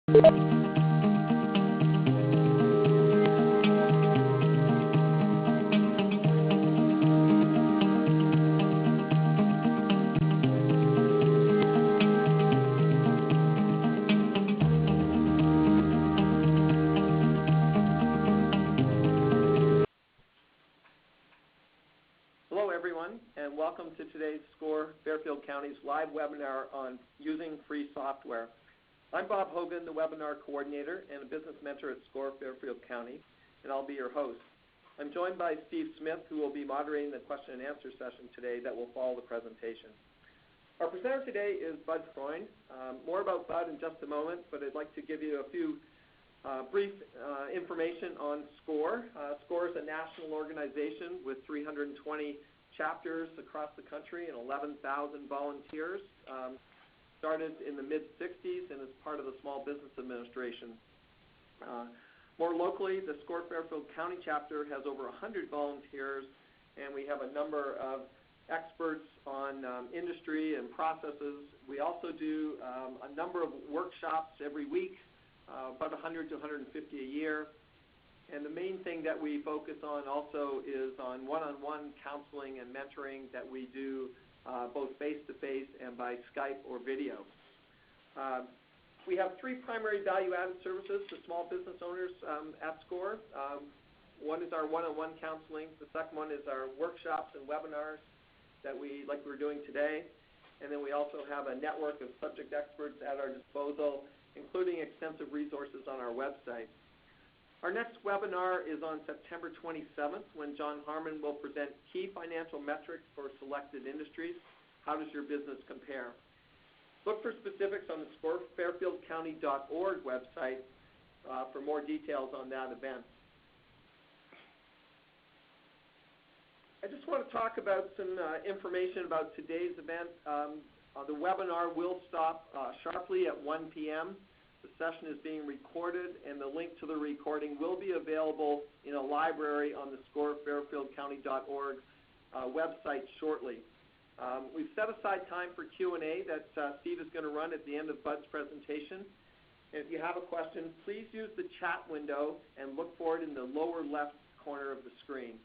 Hello everyone, and welcome to today's SCORE Fairfield County's live webinar on using free software. I'm Bob Hogan, the webinar coordinator and a business mentor at SCORE Fairfield County, and I'll be your host. I'm joined by Steve Smith, who will be moderating the question and answer session today that will follow the presentation. Our presenter today is Bud Freund. More about Bud in just a moment, but I'd like to give you a few brief information on SCORE. SCORE is a national organization with 320 chapters across the country and 11,000 volunteers. Started in the mid-'60s and is part of the Small Business Administration. More locally, the SCORE Fairfield County chapter has over 100 volunteers, and we have a number of experts on industry and processes. We also do a number of workshops every week, about 100 to 150 a year. And the main thing that we focus on also is on one-on-one counseling and mentoring that we do both face-to-face and by Skype or video. We have three primary value-added services to small business owners at SCORE. One is our one-on-one counseling. The second one is our workshops and webinars that like we're doing today. And then we also have a network of subject experts at our disposal, including extensive resources on our website. Our next webinar is on September 27th, when John Harmon will present key financial metrics for selected industries. How does your business compare? Look for specifics on the SCOREFairfieldCounty.org website for more details on that event. I just want to talk about some information about today's event. The webinar will stop sharply at 1 p.m. The session is being recorded, and the link to the recording will be available in a library on the SCOREFairfieldCounty.org website shortly. We've set aside time for Q&A that Steve is going to run at the end of Bud's presentation. And if you have a question, please use the chat window and look for it in the lower left corner of the screen.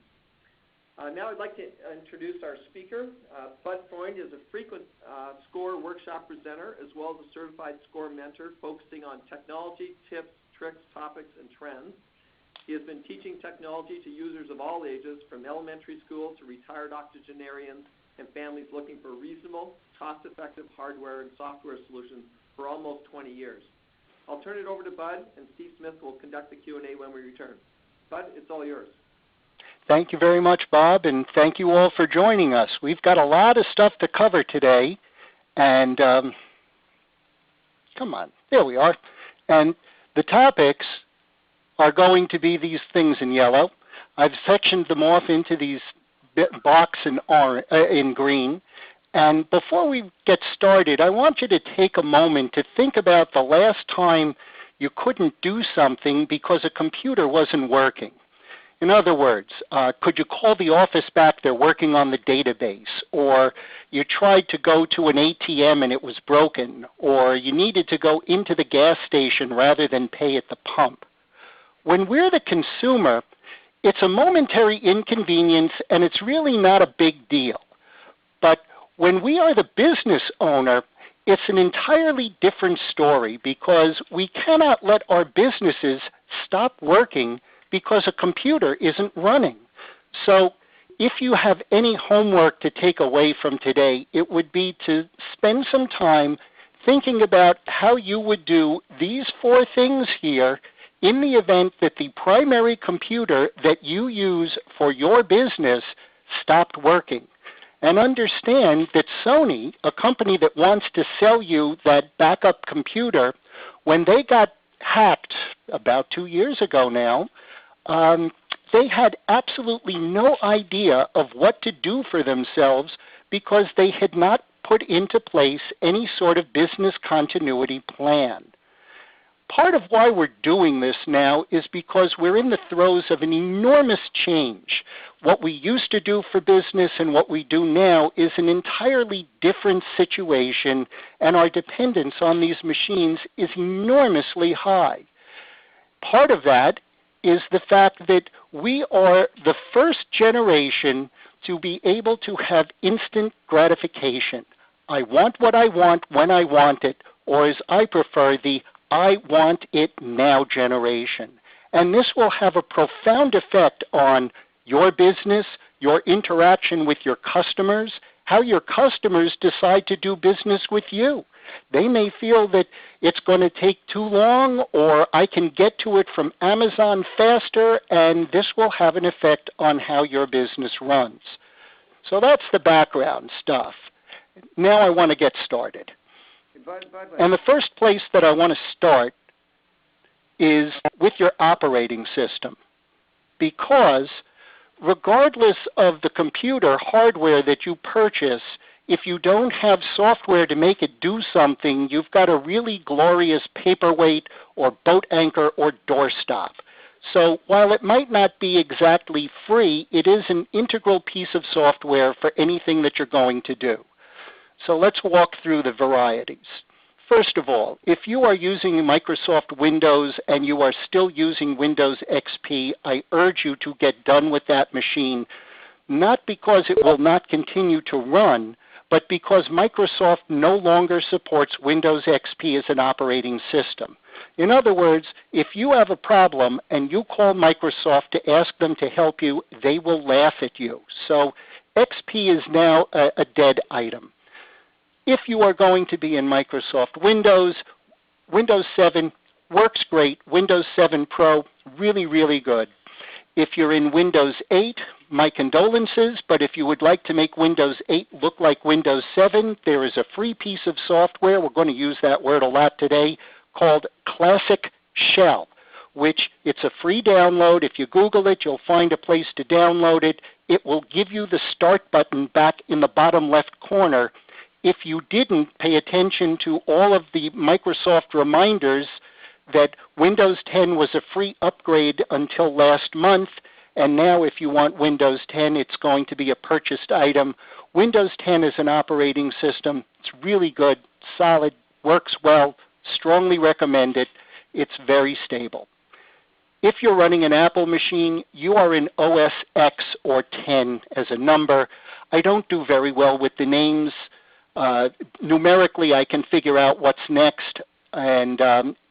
Now I'd like to introduce our speaker. Bud Freund is a frequent SCORE workshop presenter as well as a certified SCORE mentor focusing on technology, tips, tricks, topics, and trends. He has been teaching technology to users of all ages, from elementary school to retired octogenarians and families looking for reasonable, cost-effective hardware and software solutions for almost 20 years. I'll turn it over to Bud, and Steve Smith will conduct the Q&A when we return. Bud, it's all yours. Thank you very much, Bob, and thank you all for joining us. We've got a lot of stuff to cover today, and come on, there we are. And the topics are going to be these things in yellow. I've sectioned them off into these blocks in green. And before we get started, I want you to take a moment to think about the last time you couldn't do something because a computer wasn't working. In other words, could you call the office back? They're working on the database. Or you tried to go to an ATM and it was broken. Or you needed to go into the gas station rather than pay at the pump. When we're the consumer, it's a momentary inconvenience and it's really not a big deal. But when we are the business owner, it's an entirely different story because we cannot let our businesses stop working because a computer isn't running. So if you have any homework to take away from today, it would be to spend some time thinking about how you would do these four things here in the event that the primary computer that you use for your business stopped working. And understand that Sony, a company that wants to sell you that backup computer, when they got hacked about 2 years ago now, they had absolutely no idea of what to do for themselves because they had not put into place any sort of business continuity plan. part of why we're doing this now is because we're in the throes of an enormous change. What we used to do for business and what we do now is an entirely different situation, and our dependence on these machines is enormously high. Part of that is the fact that we are the first generation to be able to have instant gratification. I want what I want when I want it, or as I prefer, the I want it now generation. And this will have a profound effect on your business, your interaction with your customers, how your customers decide to do business with you. They may feel that it's going to take too long, or I can get to it from Amazon faster, and this will have an effect on how your business runs. So that's the background stuff. Now I want to get started. And the first place that I want to start is with your operating system, because regardless of the computer hardware that you purchase, if you don't have software to make it do something, you've got a really glorious paperweight or boat anchor or doorstop. So while it might not be exactly free, it is an integral piece of software for anything that you're going to do. So let's walk through the varieties. First of all, if you are using Microsoft Windows and you are still using Windows XP, I urge you to get done with that machine, not because it will not continue to run, but because Microsoft no longer supports Windows XP as an operating system. In other words, if you have a problem and you call Microsoft to ask them to help you, they will laugh at you. So XP is now a dead item. If you are going to be in Microsoft Windows, Windows 7 works great. Windows 7 Pro, really, really good. If you're in Windows 8, my condolences, but if you would like to make Windows 8 look like Windows 7, there is a free piece of software, we're going to use that word a lot today, called Classic Shell, which it's a free download. If you Google it, you'll find a place to download it. It will give you the start button back in the bottom left corner. If you didn't pay attention to all of the Microsoft reminders that Windows 10 was a free upgrade until last month, and now if you want Windows 10, it's going to be a purchased item. Windows 10 is an operating system. It's really good, solid, works well, strongly recommend it. It's very stable. If you're running an Apple machine, you are in OS X or 10 as a number. I don't do very well with the names. Numerically, I can figure out what's next. And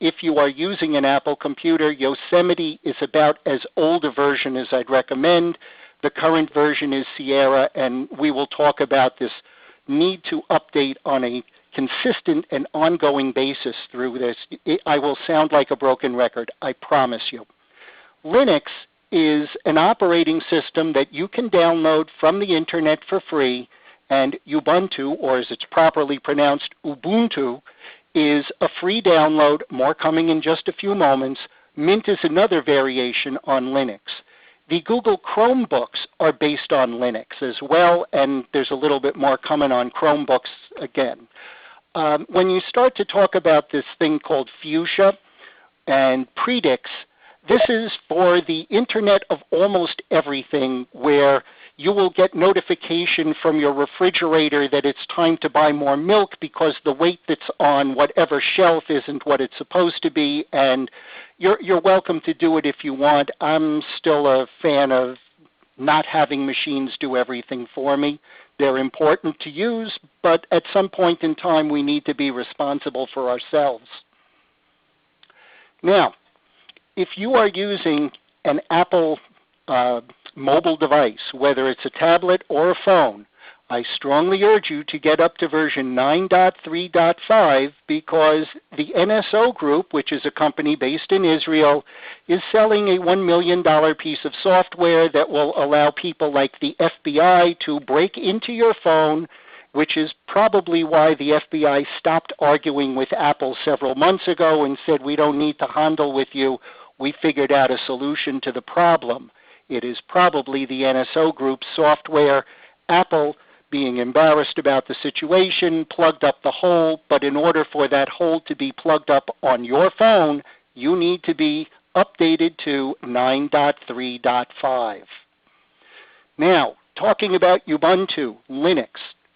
if you are using an Apple computer, Yosemite is about as old a version as I'd recommend. The current version is Sierra, and we will talk about this need to update on a consistent and ongoing basis through this. I will sound like a broken record, I promise you. Linux is an operating system that you can download from the internet for free, and Ubuntu, or as it's properly pronounced, Ubuntu, is a free download, more coming in just a few moments. Mint is another variation on Linux. The Google Chromebooks are based on Linux as well, and there's a little bit more coming on Chromebooks again. When you start to talk about this thing called Fuchsia and Predix, this is for the Internet of almost everything, where you will get notification from your refrigerator that it's time to buy more milk because the weight that's on whatever shelf isn't what it's supposed to be, and you're welcome to do it if you want. I'm still a fan of not having machines do everything for me. They're important to use, but at some point in time we need to be responsible for ourselves. Now, if you are using an Apple mobile device, whether it's a tablet or a phone, I strongly urge you to get up to version 9.3.5 because the NSO Group, which is a company based in Israel, is selling a $1 million piece of software that will allow people like the FBI to break into your phone, which is probably why the FBI stopped arguing with Apple several months ago and said, we don't need to handle with you. We figured out a solution to the problem. It is probably the NSO Group's software. Apple, being embarrassed about the situation, plugged up the hole, but in order for that hole to be plugged up on your phone, you need to be updated to 9.3.5. Now, talking about Ubuntu, Linux,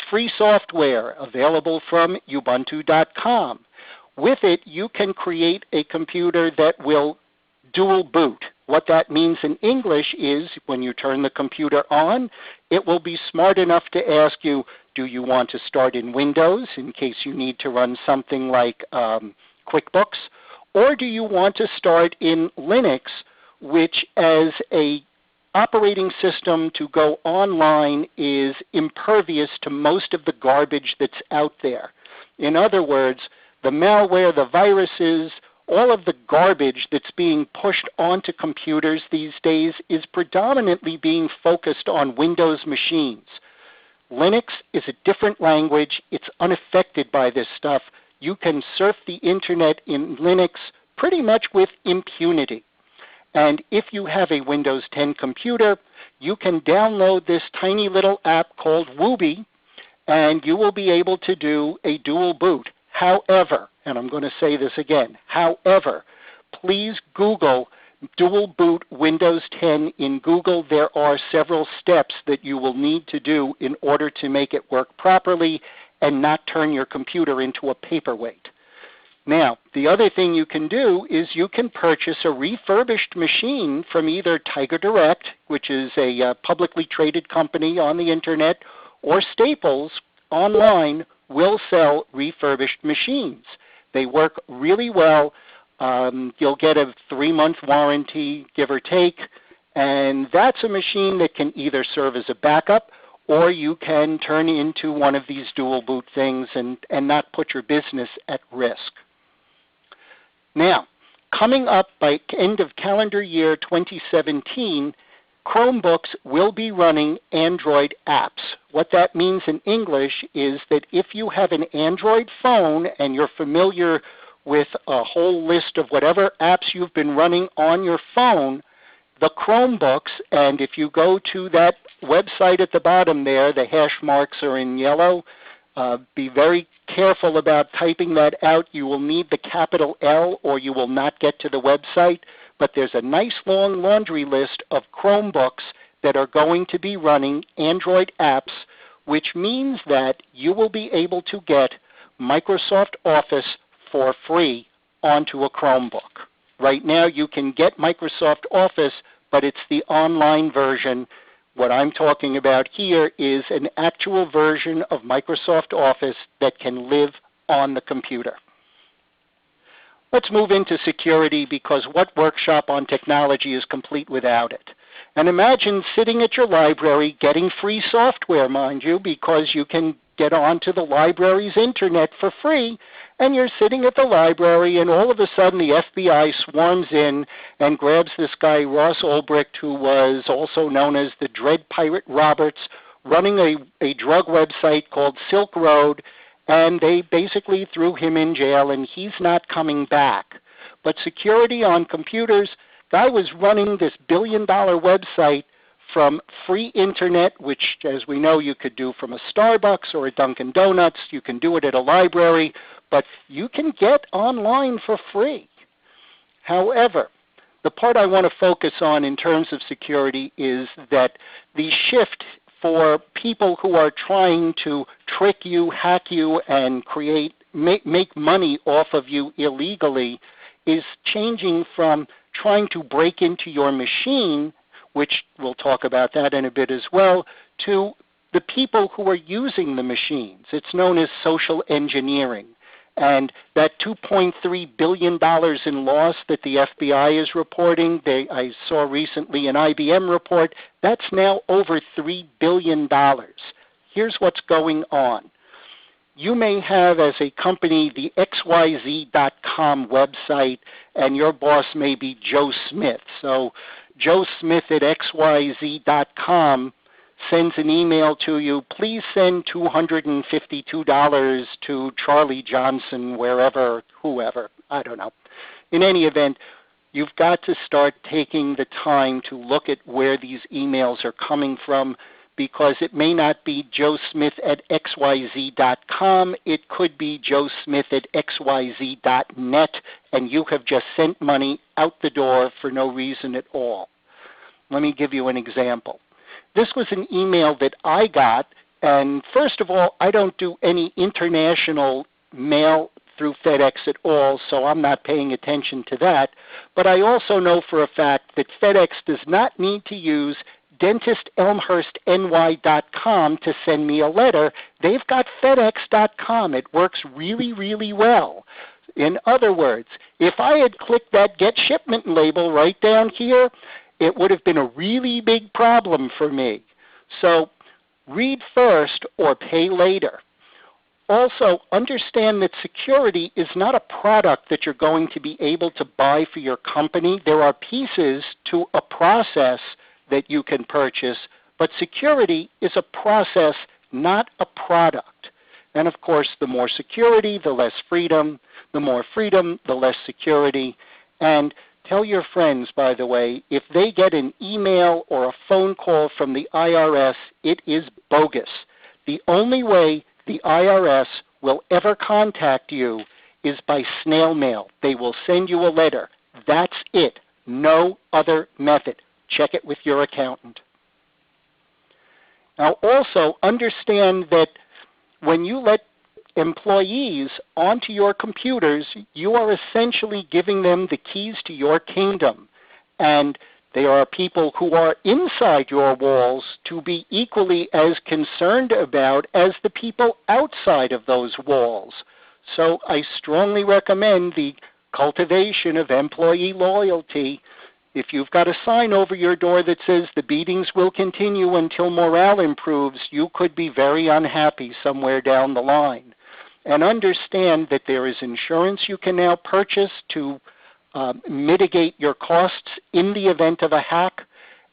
free software available from ubuntu.com. With it, you can create a computer that will dual boot. What that means in English is when you turn the computer on, it will be smart enough to ask you, do you want to start in Windows in case you need to run something like QuickBooks, or do you want to start in Linux, which as a operating system to go online is impervious to most of the garbage that's out there. In other words, the malware, the viruses, all of the garbage that's being pushed onto computers these days is predominantly being focused on Windows machines. Linux is a different language. It's unaffected by this stuff. You can surf the internet in Linux pretty much with impunity. And if you have a Windows 10 computer, you can download this tiny little app called Wooby, and you will be able to do a dual boot. However, and I'm going to say this again, however, please Google dual boot Windows 10 in Google. There are several steps that you will need to do in order to make it work properly and not turn your computer into a paperweight. Now, the other thing you can do is you can purchase a refurbished machine from either Tiger Direct, which is a publicly traded company on the internet, or Staples online will sell refurbished machines. They work really well. You'll get a 3-month warranty, give or take, and that's a machine that can either serve as a backup or you can turn into one of these dual boot things and not put your business at risk. Now, coming up by end of calendar year 2017, Chromebooks will be running Android apps. What that means in English is that if you have an Android phone and you're familiar with a whole list of whatever apps you've been running on your phone, the Chromebooks, and if you go to that website at the bottom there, the hash marks are in yellow. Be very careful about typing that out. You will need the capital L or you will not get to the website. But there's a nice long laundry list of Chromebooks that are going to be running Android apps, which means that you will be able to get Microsoft Office for free onto a Chromebook. Right now you can get Microsoft Office, but it's the online version. What I'm talking about here is an actual version of Microsoft Office that can live on the computer. Let's move into security, because what workshop on technology is complete without it? And imagine sitting at your library getting free software, mind you, because you can get onto the library's internet for free, and you're sitting at the library and all of a sudden the FBI swarms in and grabs this guy Ross Ulbricht, who was also known as the Dread Pirate Roberts, running a drug website called Silk Road, and they basically threw him in jail and he's not coming back. But security on computers, guy was running this billion-dollar website from free internet, which, as we know, you could do from a Starbucks or a Dunkin' Donuts. You can do it at a library, but you can get online for free. However, the part I want to focus on in terms of security is that the shift for people who are trying to trick you, hack you, and make money off of you illegally is changing from trying to break into your machine, which we'll talk about that in a bit as well, to the people who are using the machines. It's known as social engineering. And that $2.3 billion in loss that the FBI is reporting, I saw recently an IBM report, that's now over $3 billion. Here's what's going on. You may have, as a company, the XYZ.com website, and your boss may be Joe Smith. So Joe Smith at XYZ.com sends an email to you, please send $252 to Charlie Johnson, wherever, whoever, I don't know. In any event, you've got to start taking the time to look at where these emails are coming from, because it may not be joesmith@xyz.com. It could be joesmith@xyz.net, and you have just sent money out the door for no reason at all. Let me give you an example. This was an email that I got, and first of all, I don't do any international mail through FedEx at all, so I'm not paying attention to that. But I also know for a fact that FedEx does not need to use dentistelmhurstny.com to send me a letter. They've got FedEx.com. It works really, really well. In other words, if I had clicked that Get Shipment label right down here, it would have been a really big problem for me. So read first or pay later. Also, understand that security is not a product that you're going to be able to buy for your company. There are pieces to a process that you can purchase, but security is a process, not a product. And of course, the more security, the less freedom. The more freedom, the less security. And tell your friends, by the way, if they get an email or a phone call from the IRS, it is bogus. The only way the IRS will ever contact you is by snail mail. They will send you a letter. That's it. No other method. Check it with your accountant. Now also understand that when you let employees onto your computers, you are essentially giving them the keys to your kingdom. And they are people who are inside your walls to be equally as concerned about as the people outside of those walls. So I strongly recommend the cultivation of employee loyalty. If you've got a sign over your door that says the beatings will continue until morale improves, you could be very unhappy somewhere down the line. And understand that there is insurance you can now purchase to mitigate your costs in the event of a hack.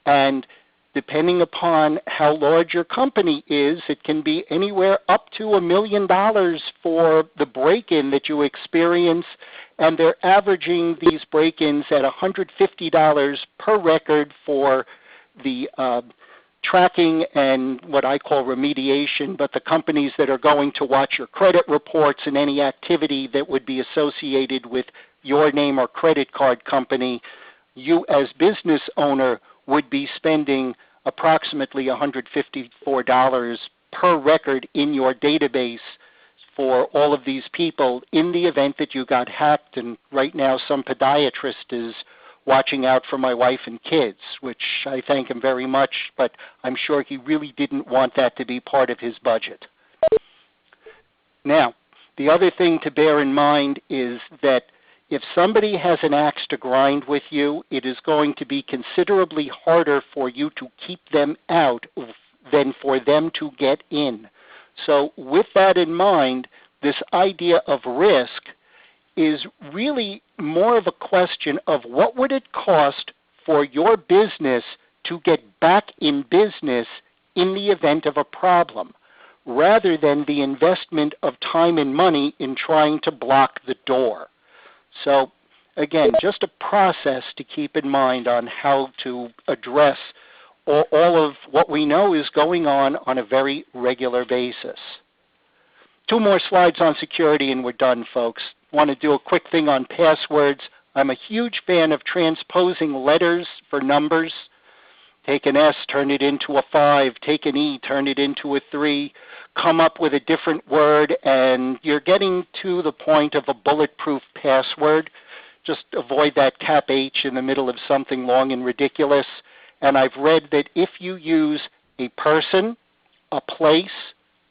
And depending upon how large your company is, it can be anywhere up to $1 million for the break-in that you experience. And they're averaging these break-ins at $150 per record for the tracking and what I call remediation, but the companies that are going to watch your credit reports and any activity that would be associated with your name or credit card company, you as business owner would be spending approximately $154 per record in your database for all of these people in the event that you got hacked. And right now some podiatrist is watching out for my wife and kids, which I thank him very much, but I'm sure he really didn't want that to be part of his budget. Now, the other thing to bear in mind is that if somebody has an axe to grind with you, it is going to be considerably harder for you to keep them out than for them to get in. So with that in mind, this idea of risk is really more of a question of what would it cost for your business to get back in business in the event of a problem, rather than the investment of time and money in trying to block the door. So again, just a process to keep in mind on how to address all of what we know is going on a very regular basis. 2 more slides on security and we're done, folks. Want to do a quick thing on passwords. I'm a huge fan of transposing letters for numbers. Take an S, turn it into a 5. Take an E, turn it into a 3. Come up with a different word, and you're getting to the point of a bulletproof password. Just avoid that cap H in the middle of something long and ridiculous. And I've read that if you use a person, a place,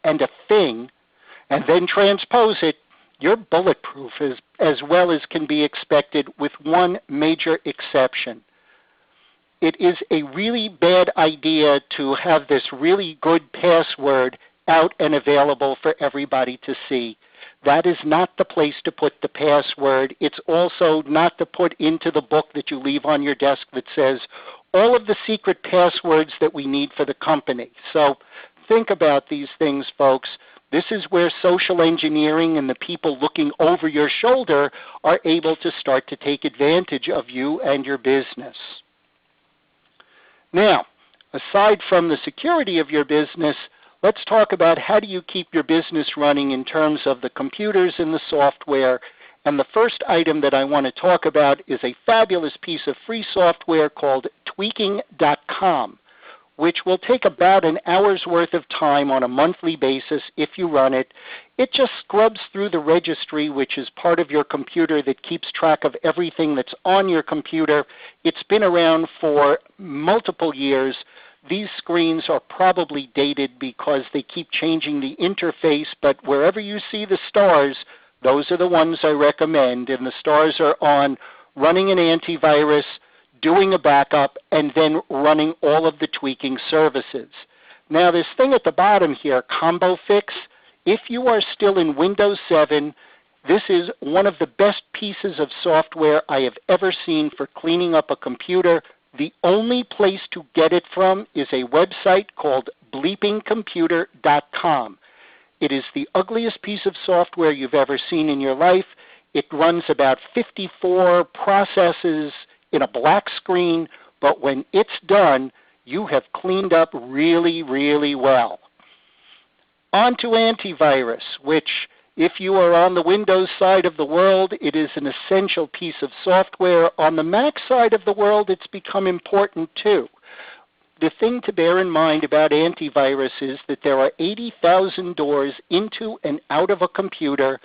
and a thing, and then transpose it, you're bulletproof as well as can be expected, with one major exception. It is a really bad idea to have this really good password out and available for everybody to see. That is not the place to put the password. It's also not to put into the book that you leave on your desk that says all of the secret passwords that we need for the company. So think about these things, folks. This is where social engineering and the people looking over your shoulder are able to start to take advantage of you and your business. Now, aside from the security of your business, let's talk about how do you keep your business running in terms of the computers and the software. And the first item that I want to talk about is a fabulous piece of free software called tweaking.com, which will take about an hour's worth of time on a monthly basis if you run it. It just scrubs through the registry, which is part of your computer that keeps track of everything that's on your computer. It's been around for multiple years. These screens are probably dated because they keep changing the interface, but wherever you see the stars, those are the ones I recommend, and the stars are on running an antivirus, doing a backup, and then running all of the tweaking services. Now this thing at the bottom here, Combo Fix, if you are still in Windows 7, this is one of the best pieces of software I have ever seen for cleaning up a computer. The only place to get it from is a website called bleepingcomputer.com. It is the ugliest piece of software you've ever seen in your life. It runs about 54 processes in a black screen, but when it's done, you have cleaned up really, really well. On to antivirus, which if you are on the Windows side of the world, it is an essential piece of software. On the Mac side of the world, it's become important too. The thing to bear in mind about antivirus is that there are 80,000 doors into and out of a computer,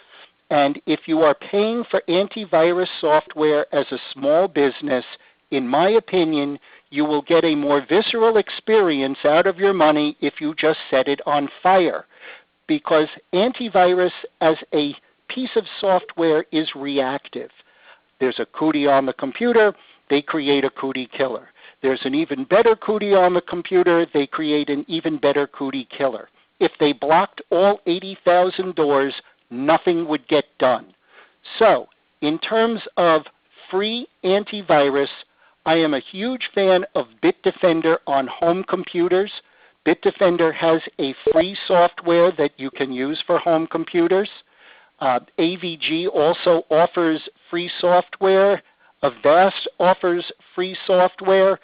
and if you are paying for antivirus software as a small business, in my opinion, you will get a more visceral experience out of your money if you just set it on fire. Because antivirus as a piece of software is reactive. There's a cootie on the computer, they create a cootie killer. There's an even better cootie on the computer, they create an even better cootie killer. If they blocked all 80,000 doors, nothing would get done. So, in terms of free antivirus, I am a huge fan of Bitdefender on home computers. Bitdefender has a free software that you can use for home computers. AVG also offers free software. Avast offers free software.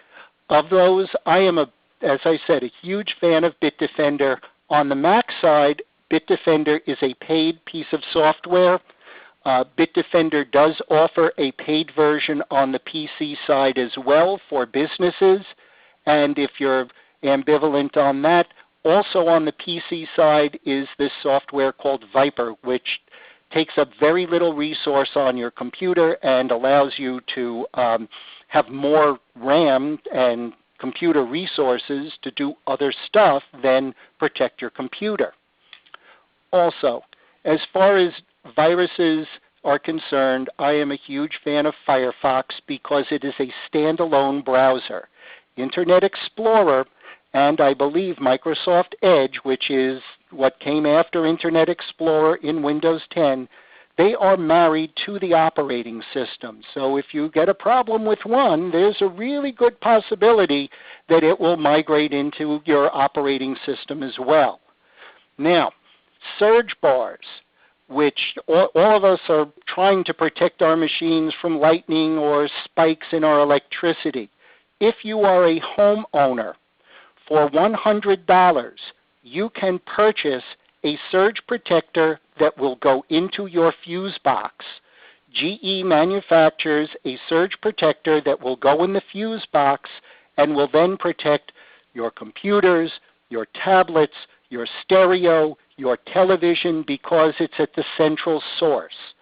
Of those, I am, as I said, a huge fan of Bitdefender. On the Mac side, Bitdefender is a paid piece of software. Bitdefender does offer a paid version on the PC side as well for businesses. And if you're ambivalent on that, also on the PC side is this software called Viper, which takes up very little resource on your computer and allows you to have more RAM and computer resources to do other stuff than protect your computer. Also, as far as viruses are concerned, I am a huge fan of Firefox because it is a standalone browser. Internet Explorer and I believe Microsoft Edge, which is what came after Internet Explorer in Windows 10, they are married to the operating system. So if you get a problem with one, there's a really good possibility that it will migrate into your operating system as well. Now, surge bars, which all of us are trying to protect our machines from lightning or spikes in our electricity. If you are a homeowner, for $100, you can purchase a surge protector that will go into your fuse box. GE manufactures a surge protector that will go in the fuse box and will then protect your computers, your tablets, your stereo, your television, because it's at the central source.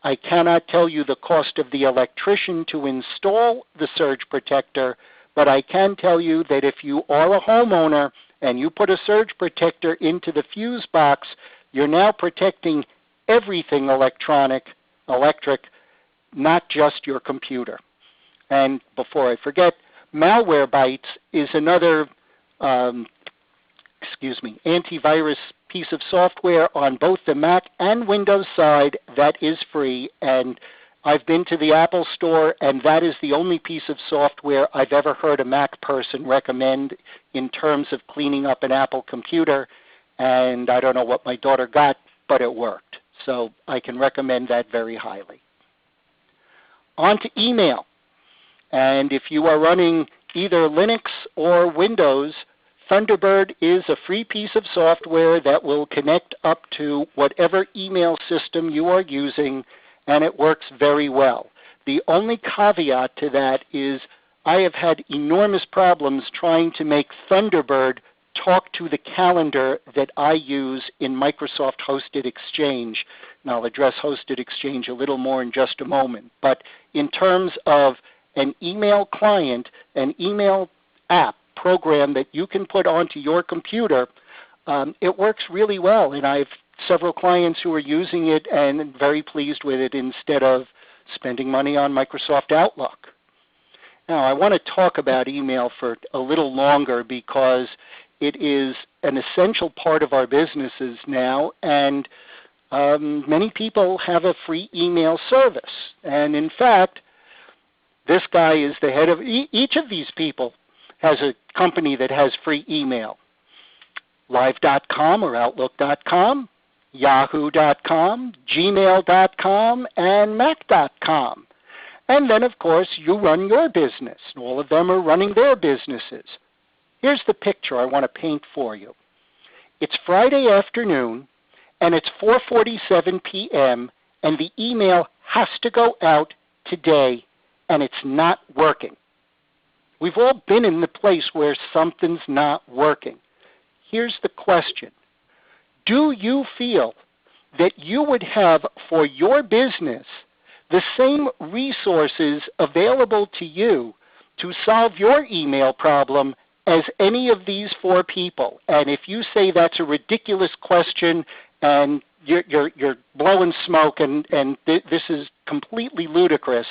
I cannot tell you the cost of the electrician to install the surge protector, but I can tell you that if you are a homeowner and you put a surge protector into the fuse box, you're now protecting everything electric, not just your computer. And before I forget, Malwarebytes is another antivirus piece of software on both the Mac and Windows side that is free. And I've been to the Apple Store, and that is the only piece of software I've ever heard a Mac person recommend in terms of cleaning up an Apple computer. And I don't know what my daughter got, but it worked. So I can recommend that very highly. On to email. And if you are running either Linux or Windows, Thunderbird is a free piece of software that will connect up to whatever email system you are using, and it works very well. The only caveat to that is I have had enormous problems trying to make Thunderbird talk to the calendar that I use in Microsoft Hosted Exchange. And I'll address Hosted Exchange a little more in just a moment. But in terms of an email client, an email app program that you can put onto your computer, it works really well. And I have several clients who are using it and very pleased with it instead of spending money on Microsoft Outlook. Now, I want to talk about email for a little longer because it is an essential part of our businesses now, and many people have a free email service. And in fact, this guy is the head of each of these people has a company that has free email. Live.com or Outlook.com, Yahoo.com, Gmail.com, and Mac.com. And then, of course, you run your business. All of them are running their businesses. Here's the picture I want to paint for you. It's Friday afternoon, and it's 4:47 p.m., and the email has to go out today, and it's not working. We've all been in the place where something's not working. Here's the question. Do you feel that you would have for your business the same resources available to you to solve your email problem as any of these four people? And if you say that's a ridiculous question and you're blowing smoke and this is completely ludicrous,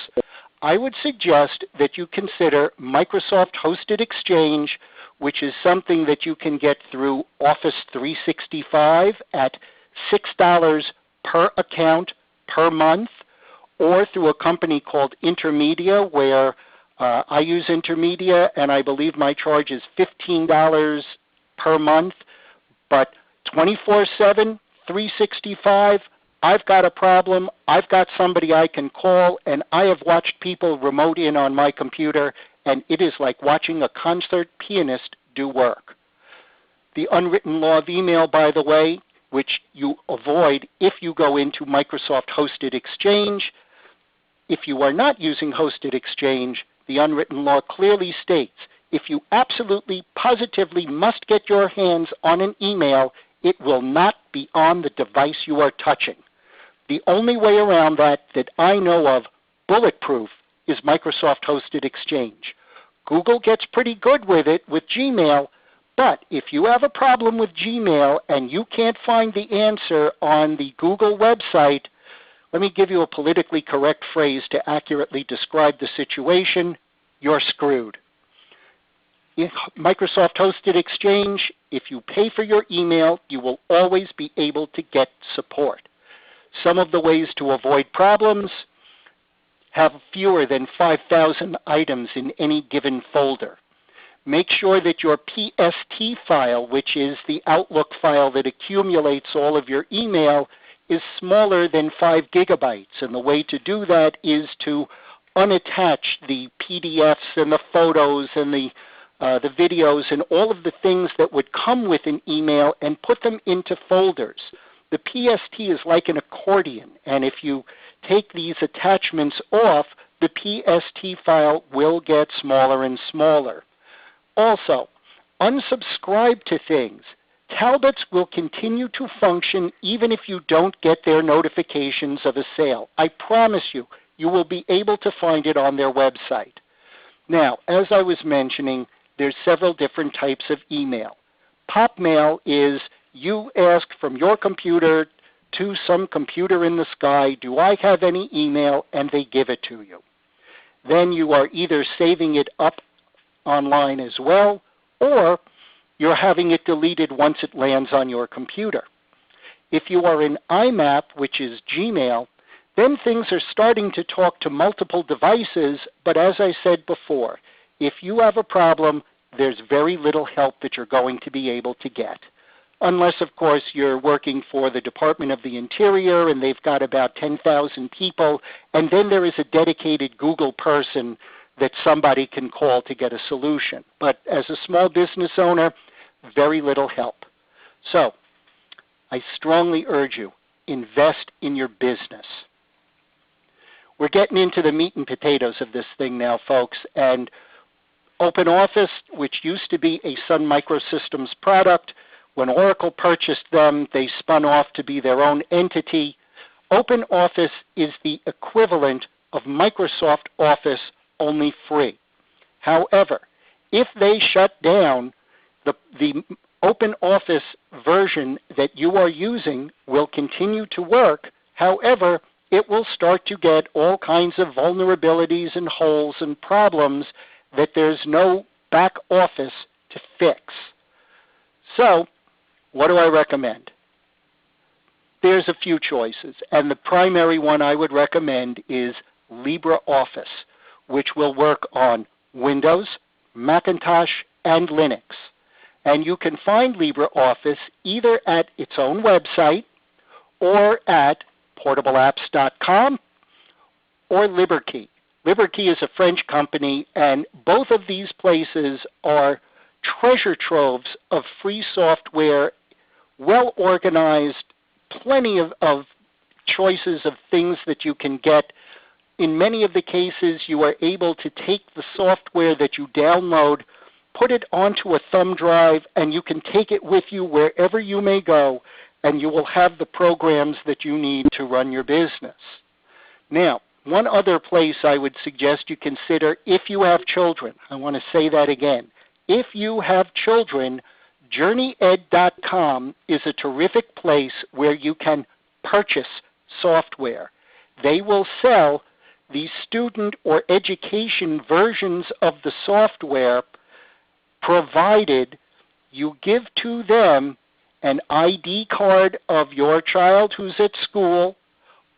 I would suggest that you consider Microsoft Hosted Exchange, which is something that you can get through Office 365 at $6 per account per month, or through a company called Intermedia, where I use Intermedia, and I believe my charge is $15 per month. But 24/7, 365, I've got a problem, I've got somebody I can call, and I have watched people remote in on my computer, and it is like watching a concert pianist do work. The unwritten law of email, by the way, which you avoid if you go into Microsoft Hosted Exchange. If you are not using Hosted Exchange, the unwritten law clearly states if you absolutely, positively must get your hands on an email, it will not be on the device you are touching. The only way around that I know of, bulletproof, is Microsoft Hosted Exchange. Google gets pretty good with it with Gmail, but if you have a problem with Gmail and you can't find the answer on the Google website, let me give you a politically correct phrase to accurately describe the situation. You're screwed. In Microsoft Hosted Exchange, if you pay for your email, you will always be able to get support. Some of the ways to avoid problems: have fewer than 5,000 items in any given folder. Make sure that your PST file, which is the Outlook file that accumulates all of your email, is smaller than 5 gigabytes. And the way to do that is to unattach the PDFs and the photos and the videos and all of the things that would come with an email and put them into folders. The PST is like an accordion, and if you take these attachments off, the PST file will get smaller and smaller. Also, unsubscribe to things. Talbots will continue to function even if you don't get their notifications of a sale. I promise you, you will be able to find it on their website. Now, as I was mentioning, there's several different types of email. Pop mail is you ask from your computer to some computer in the sky, do I have any email, and they give it to you. Then you are either saving it up online as well, or you're having it deleted once it lands on your computer. If you are in IMAP, which is Gmail, then things are starting to talk to multiple devices, but as I said before, if you have a problem, there's very little help that you're going to be able to get. Unless, of course, you're working for the Department of the Interior and they've got about 10,000 people, and then there is a dedicated Google person that somebody can call to get a solution. But as a small business owner, very little help. So I strongly urge you, invest in your business. We're getting into the meat and potatoes of this thing now, folks, and OpenOffice, which used to be a Sun Microsystems product, when Oracle purchased them, they spun off to be their own entity. OpenOffice is the equivalent of Microsoft Office, only free. However, if they shut down, the OpenOffice version that you are using will continue to work. However, it will start to get all kinds of vulnerabilities and holes and problems that there's no back office to fix. So, what do I recommend? There's a few choices, and the primary one I would recommend is LibreOffice, which will work on Windows, Macintosh, and Linux. And you can find LibreOffice either at its own website or at portableapps.com or LibreKey. LibreKey is a French company, and both of these places are treasure troves of free software, well organized, plenty of choices of things that you can get. In many of the cases, you are able to take the software that you download, put it onto a thumb drive, and you can take it with you wherever you may go, and you will have the programs that you need to run your business. Now, one other place I would suggest you consider if you have children. I want to say that again. If you have children, JourneyEd.com is a terrific place where you can purchase software. They will sell the student or education versions of the software, provided you give to them an ID card of your child who's at school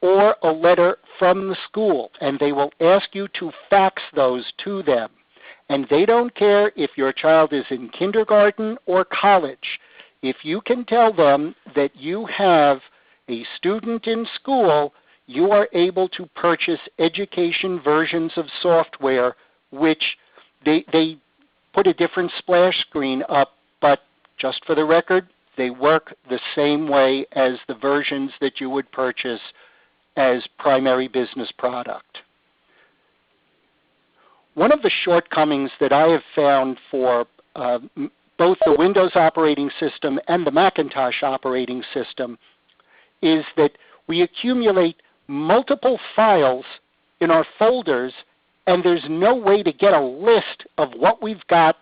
or a letter from the school, and they will ask you to fax those to them. And they don't care if your child is in kindergarten or college. If you can tell them that you have a student in school, you are able to purchase education versions of software, which they put a different splash screen up, but just for the record, they work the same way as the versions that you would purchase as primary business product. One of the shortcomings that I have found for both the Windows operating system and the Macintosh operating system is that we accumulate multiple files in our folders, and there's no way to get a list of what we've got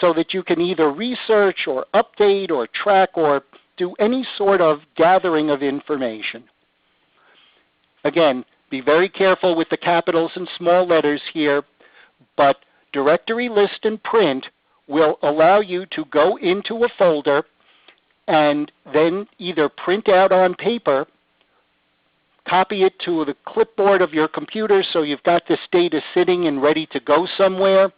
so that you can either research or update or track or do any sort of gathering of information. Again, be very careful with the capitals and small letters here, but directory list and print will allow you to go into a folder and then either print out on paper, copy it to the clipboard of your computer so you've got this data sitting and ready to go somewhere,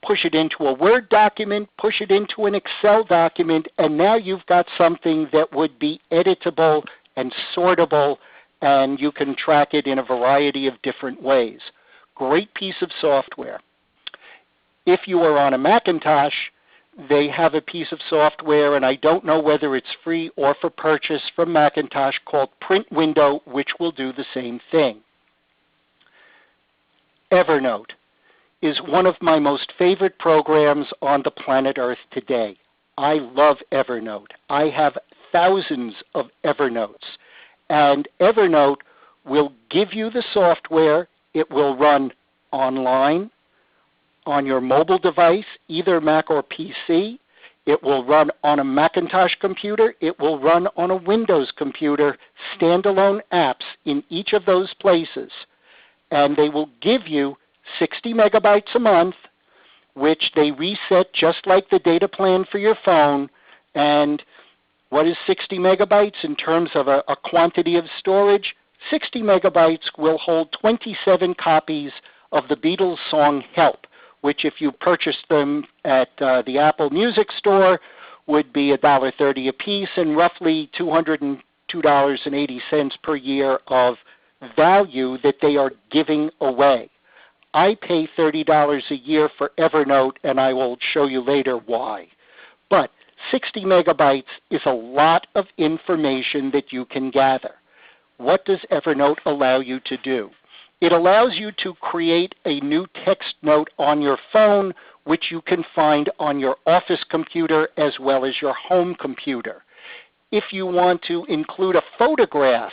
push it into a Word document, push it into an Excel document, and now you've got something that would be editable and sortable, and you can track it in a variety of different ways. Great piece of software. If you are on a Macintosh, they have a piece of software, and I don't know whether it's free or for purchase from Macintosh, called Print Window, which will do the same thing. Evernote is one of my most favorite programs on the planet Earth today. I love Evernote. I have thousands of Evernotes. And Evernote will give you the software. It will run online, on your mobile device, either Mac or PC. It will run on a Macintosh computer. It will run on a Windows computer, standalone apps in each of those places. And they will give you 60 megabytes a month, which they reset just like the data plan for your phone. And what is 60 megabytes in terms of a quantity of storage? 60 megabytes will hold 27 copies of the Beatles song Help, which if you purchase them at the Apple Music Store would be $1.30 a piece and roughly $202.80 per year of value that they are giving away. I pay $30 a year for Evernote, and I will show you later why. But 60 megabytes is a lot of information that you can gather. What does Evernote allow you to do? It allows you to create a new text note on your phone, which you can find on your office computer as well as your home computer. If you want to include a photograph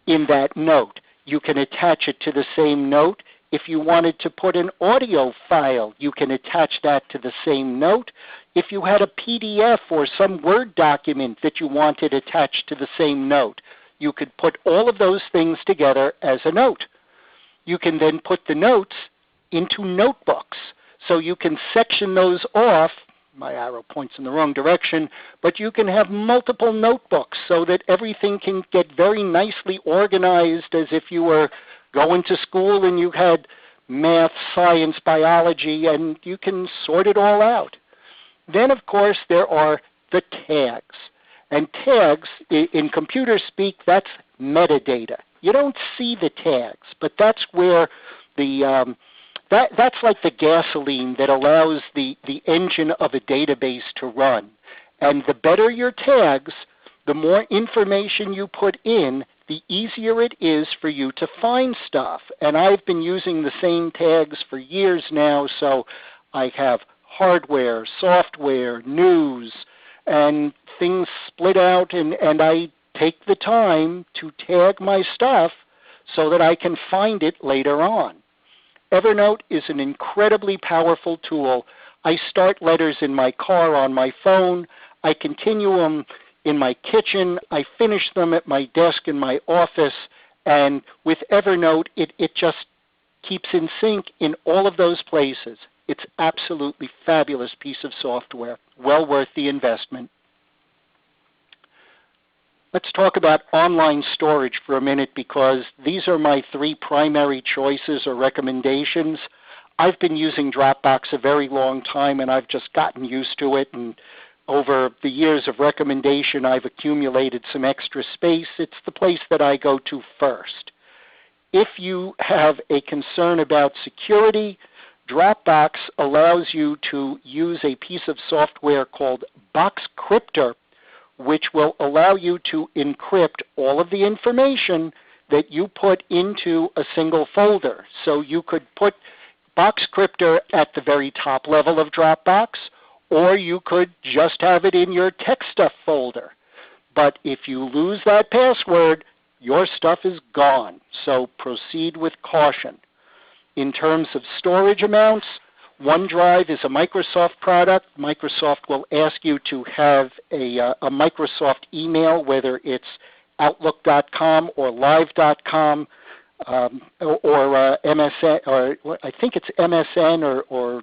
in that note, you can attach it to the same note. If you wanted to put an audio file, you can attach that to the same note. If you had a PDF or some Word document that you wanted attached to the same note, you could put all of those things together as a note. You can then put the notes into notebooks. So you can section those off. My arrow points in the wrong direction, but you can have multiple notebooks so that everything can get very nicely organized as if you were going to school and you had math, science, biology, and you can sort it all out. Then, of course, there are the tags. And tags, in computer speak, that's metadata. You don't see the tags, but that's where that's like the gasoline that allows the engine of a database to run. And the better your tags, the more information you put in, the easier it is for you to find stuff. And I've been using the same tags for years now, so I have hardware, software, news, and things split out, and I take the time to tag my stuff so that I can find it later on. Evernote is an incredibly powerful tool. I start letters in my car on my phone. I continue them in my kitchen. I finish them at my desk in my office. And with Evernote, it just keeps in sync in all of those places. It's absolutely fabulous piece of software, well worth the investment. Let's talk about online storage for a minute because these are my three primary choices or recommendations. I've been using Dropbox a very long time and I've just gotten used to it, and over the years of recommendation I've accumulated some extra space. It's the place that I go to first. If you have a concern about security, Dropbox allows you to use a piece of software called Boxcryptor, which will allow you to encrypt all of the information that you put into a single folder. So you could put Boxcryptor at the very top level of Dropbox, or you could just have it in your tech stuff folder. But if you lose that password, your stuff is gone. So proceed with caution. In terms of storage amounts, OneDrive is a Microsoft product. Microsoft will ask you to have a Microsoft email, whether it's Outlook.com or Live.com or MSN, or I think it's MSN, or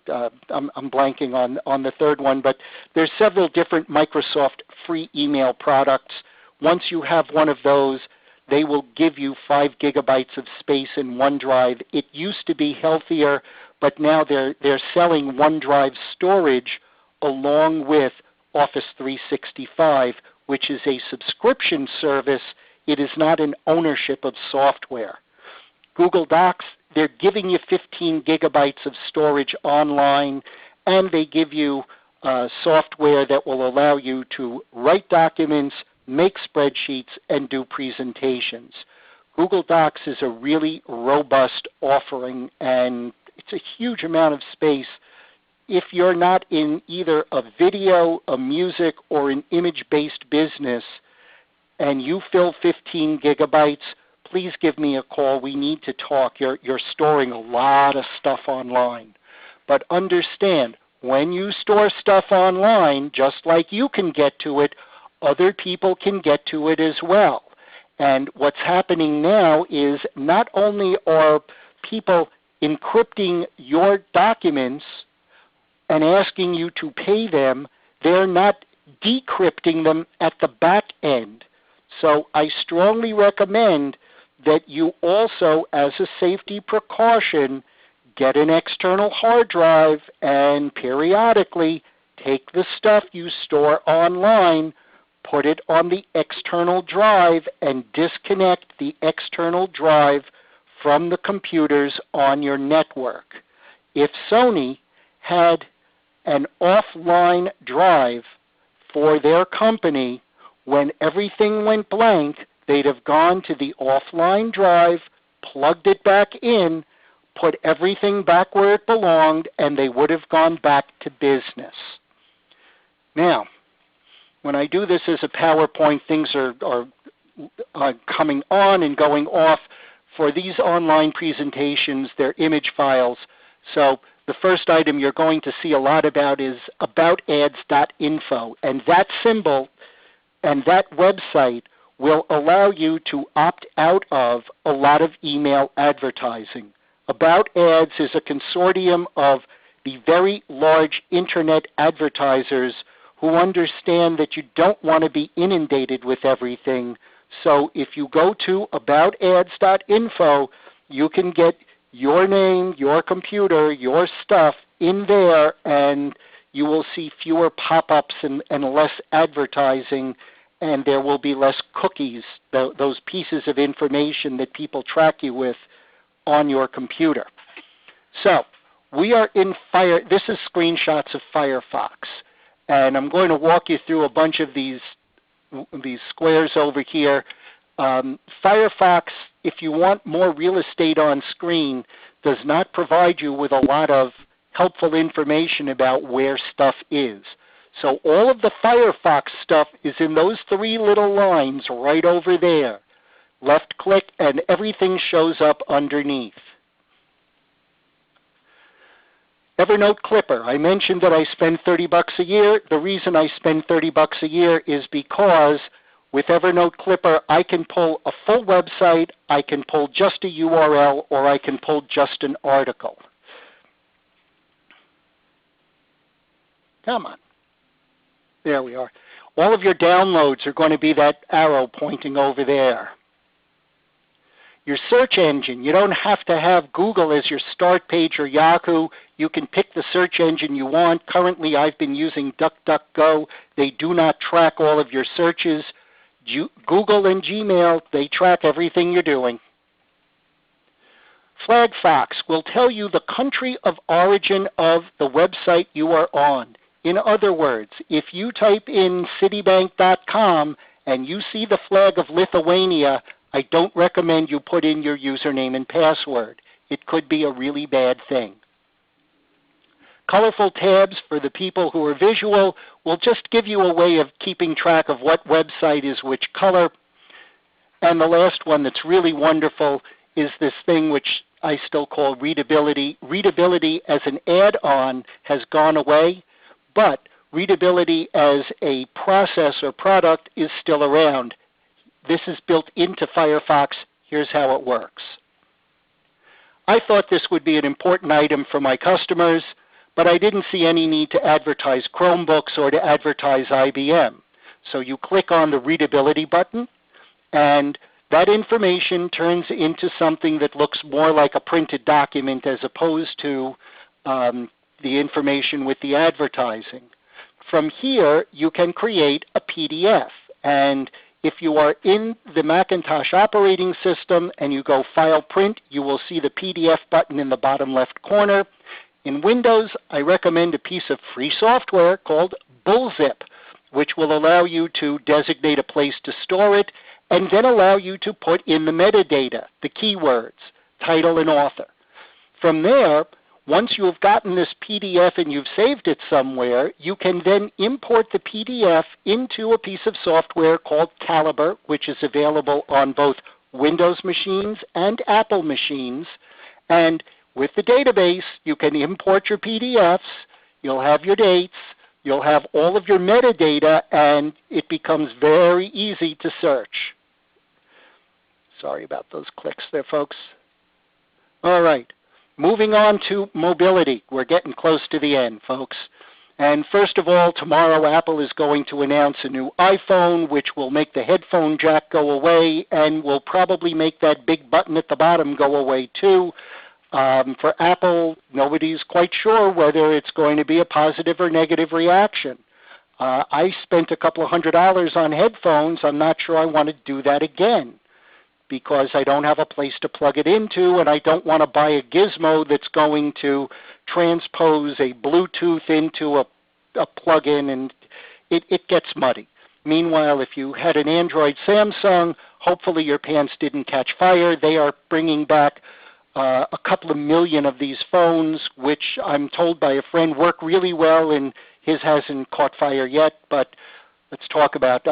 I'm blanking on the third one, but there's several different Microsoft free email products. Once you have one of those, they will give you 5 gigabytes of space in OneDrive. It used to be healthier, but now they're selling OneDrive storage along with Office 365, which is a subscription service. It is not an ownership of software. Google Docs, they're giving you 15 gigabytes of storage online, and they give you software that will allow you to write documents, make spreadsheets, and do presentations. Google Docs is a really robust offering, and it's a huge amount of space. If you're not in either a video, a music, or an image-based business, and you fill 15 gigabytes, please give me a call. We need to talk. You're storing a lot of stuff online. But understand, when you store stuff online, just like you can get to it, other people can get to it as well. And what's happening now is not only are people encrypting your documents and asking you to pay them, they're not decrypting them at the back end. So I strongly recommend that you also, as a safety precaution, get an external hard drive and periodically take the stuff you store online, put it on the external drive, and disconnect the external drive from the computers on your network. If Sony had an offline drive for their company, when everything went blank, they'd have gone to the offline drive, plugged it back in, put everything back where it belonged, and they would have gone back to business. Now, when I do this as a PowerPoint, things are coming on and going off. For these online presentations, they're image files. So the first item you're going to see a lot about is aboutads.info, and that symbol and that website will allow you to opt out of a lot of email advertising. About Ads is a consortium of the very large internet advertisers who understand that you don't want to be inundated with everything. So if you go to aboutads.info, you can get your name, your computer, your stuff in there, and you will see fewer pop-ups and less advertising, and there will be less cookies, those pieces of information that people track you with on your computer. So we are in this is screenshots of Firefox, and I'm going to walk you through a bunch of these squares over here. Firefox, if you want more real estate on screen, does not provide you with a lot of helpful information about where stuff is. So all of the Firefox stuff is in those three little lines right over there. Left click and everything shows up underneath. Evernote Clipper. I mentioned that I spend $30 a year. The reason I spend $30 a year is because with Evernote Clipper, I can pull a full website, I can pull just a URL, or I can pull just an article. Come on. There we are. All of your downloads are going to be that arrow pointing over there. Your search engine, you don't have to have Google as your start page or Yahoo. You can pick the search engine you want. Currently, I've been using DuckDuckGo. They do not track all of your searches. Google and Gmail, they track everything you're doing. FlagFox will tell you the country of origin of the website you are on. In other words, if you type in citibank.com and you see the flag of Lithuania, I don't recommend you put in your username and password. It could be a really bad thing. Colorful tabs for the people who are visual will just give you a way of keeping track of what website is which color. And the last one that's really wonderful is this thing which I still call readability. Readability as an add-on has gone away, but readability as a process or product is still around. This is built into Firefox. Here's how it works. I thought this would be an important item for my customers, but I didn't see any need to advertise Chromebooks or to advertise IBM. So you click on the readability button, and that information turns into something that looks more like a printed document as opposed to the information with the advertising. From here, you can create a PDF. And if you are in the Macintosh operating system and you go File Print, you will see the PDF button in the bottom left corner. In Windows, I recommend a piece of free software called Bullzip, which will allow you to designate a place to store it and then allow you to put in the metadata, the keywords, title and author. From there, once you have gotten this PDF and you've saved it somewhere, you can then import the PDF into a piece of software called Calibre, which is available on both Windows machines and Apple machines. And with the database, you can import your PDFs, you'll have your dates, you'll have all of your metadata, and it becomes very easy to search. Sorry about those clicks there, folks. All right. Moving on to mobility. We're getting close to the end, folks. And first of all, tomorrow Apple is going to announce a new iPhone, which will make the headphone jack go away and will probably make that big button at the bottom go away too. For Apple, nobody's quite sure whether it's going to be a positive or negative reaction. I spent a couple of $100 on headphones. I'm not sure I want to do that again. because I don't have a place to plug it into, and I don't want to buy a gizmo that's going to transpose a Bluetooth into a plug-in, and it gets muddy. Meanwhile, if you had an Android Samsung, hopefully your pants didn't catch fire. They are bringing back a couple of million of these phones, which I'm told by a friend work really well, and his hasn't caught fire yet. But let's talk about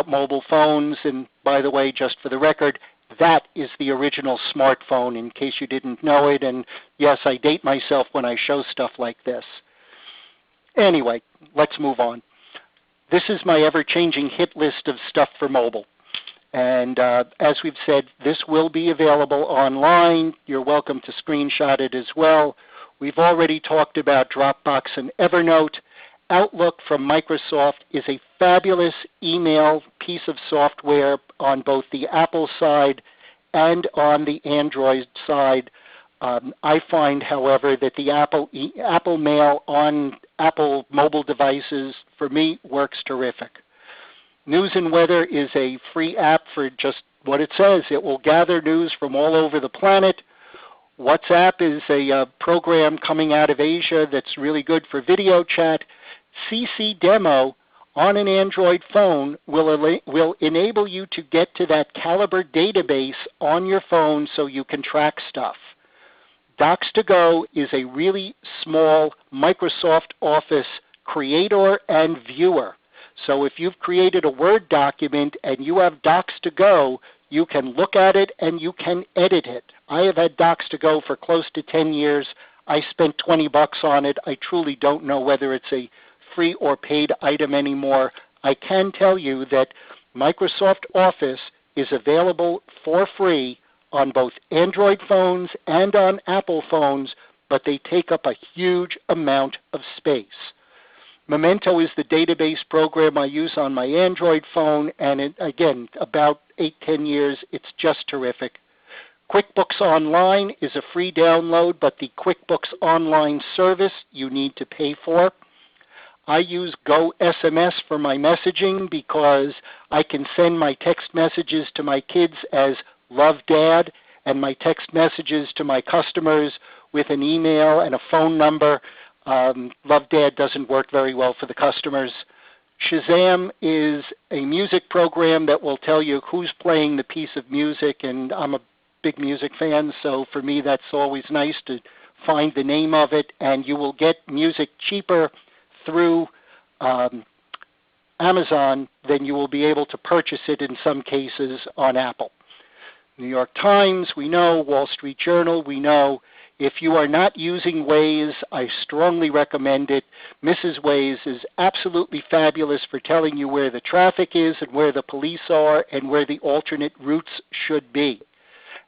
mobile phones. And by the way, just for the record, that is the original smartphone, in case you didn't know it. And yes, I date myself when I show stuff like this. Anyway, let's move on. This is my ever-changing hit list of stuff for mobile. And as we've said, this will be available online. You're welcome to screenshot it as well. We've already talked about Dropbox and Evernote. Outlook from Microsoft is a fabulous email piece of software on both the Apple side and on the Android side. I find, however, that the Apple Mail on Apple mobile devices, for me, works terrific. News and Weather is a free app for just what it says. It will gather news from all over the planet. WhatsApp is a program coming out of Asia that's really good for video chat. CC Demo on an Android phone will enable you to get to that Calibre database on your phone so you can track stuff. Docs2Go is a really small Microsoft Office creator and viewer. So if you've created a Word document and you have Docs2Go, you can look at it and you can edit it. I have had Docs2Go for close to 10 years. I spent $20 on it. I truly don't know whether it's a free or paid item anymore. I can tell you that Microsoft Office is available for free on both Android phones and on Apple phones, but they take up a huge amount of space. Memento is the database program I use on my Android phone, and again, about 8-10 years, it's just terrific. QuickBooks Online is a free download, but the QuickBooks Online service you need to pay for. I use GoSMS for my messaging because I can send my text messages to my kids as Love Dad, and my text messages to my customers with an email and a phone number. Love Dad doesn't work very well for the customers. Shazam is a music program that will tell you who's playing the piece of music, and I'm a big music fan, so for me that's always nice to find the name of it, and you will get music cheaper through Amazon than you will be able to purchase it in some cases on Apple. New York Times, we know. Wall Street Journal, we know. If you are not using Waze, I strongly recommend it. Mrs. Waze is absolutely fabulous for telling you where the traffic is and where the police are and where the alternate routes should be.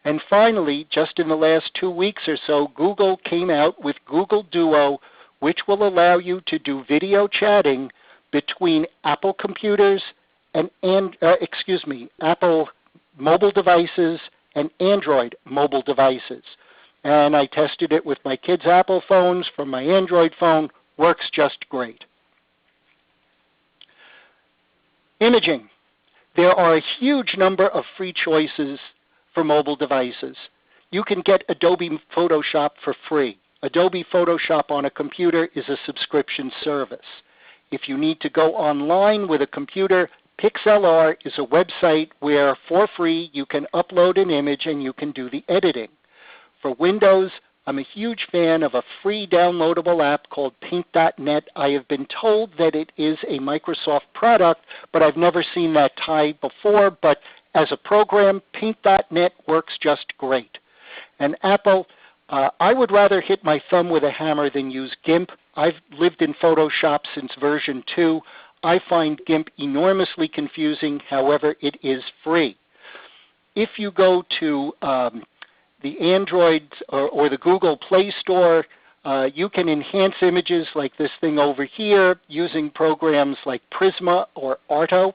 And finally, just in the last 2 weeks or so, Google came out with Google Duo, which will allow you to do video chatting between Apple computers and Apple mobile devices and Android mobile devices. And I tested it with my kids' Apple phones from my Android phone. Works just great. Imaging. There are a huge number of free choices for mobile devices. You can get Adobe Photoshop for free. Adobe Photoshop on a computer is a subscription service. If you need to go online with a computer, PixLR is a website where, for free, you can upload an image and you can do the editing. For Windows, I'm a huge fan of a free downloadable app called Paint.net. I have been told that it is a Microsoft product, but I've never seen that tie before. But as a program, Paint.net works just great. And Apple, I would rather hit my thumb with a hammer than use GIMP. I've lived in Photoshop since version 2. I find GIMP enormously confusing. However, it is free. If you go to the Android or the Google Play Store, you can enhance images like this thing over here using programs like Prisma or Arto.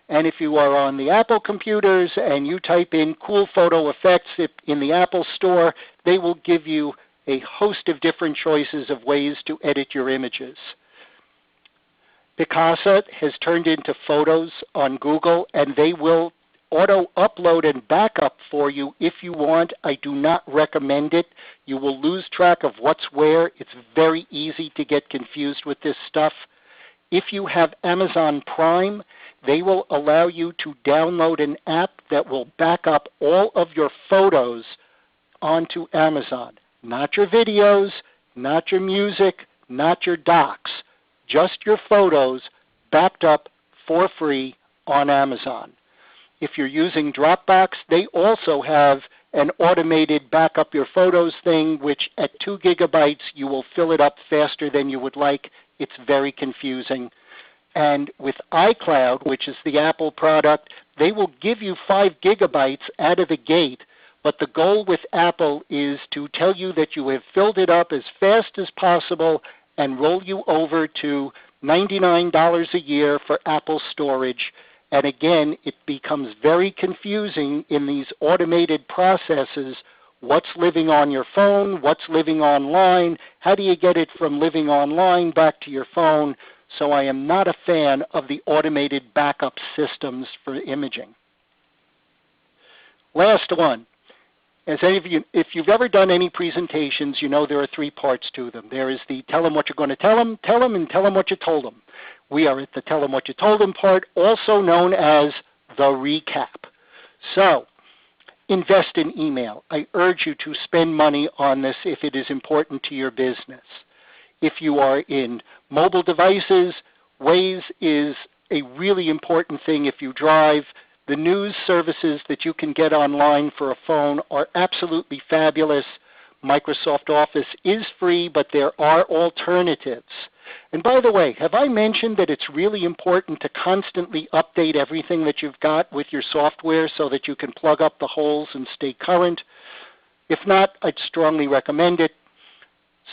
And if you are on the Apple computers and you type in cool photo effects in the Apple Store, they will give you a host of different choices of ways to edit your images. Picasa has turned into Photos on Google, and they will auto upload and backup for you if you want. I do not recommend it. You will lose track of what's where. It's very easy to get confused with this stuff. If you have Amazon Prime, they will allow you to download an app that will back up all of your photos onto Amazon. Not your videos, not your music, not your docs, just your photos backed up for free on Amazon. If you're using Dropbox, they also have an automated backup your photos thing, which at 2 gigabytes you will fill it up faster than you would like. It's very confusing. And with iCloud, which is the Apple product, they will give you 5 gigabytes out of the gate, but the goal with Apple is to tell you that you have filled it up as fast as possible and roll you over to $99 a year for Apple storage. And again, it becomes very confusing in these automated processes. What's living on your phone? What's living online? How do you get it from living online back to your phone? So I am not a fan of the automated backup systems for imaging. Last one. As any of you, if you've ever done any presentations, you know there are 3 parts to them. There is the tell them what you're going to tell them, and tell them what you told them. We are at the tell them what you told them part, also known as the recap. So, invest in email. I urge you to spend money on this if it is important to your business. If you are in mobile devices, Waze is a really important thing if you drive. The news services that you can get online for a phone are absolutely fabulous. Microsoft Office is free, but there are alternatives. And by the way, have I mentioned that it's really important to constantly update everything that you've got with your software so that you can plug up the holes and stay current? If not, I'd strongly recommend it.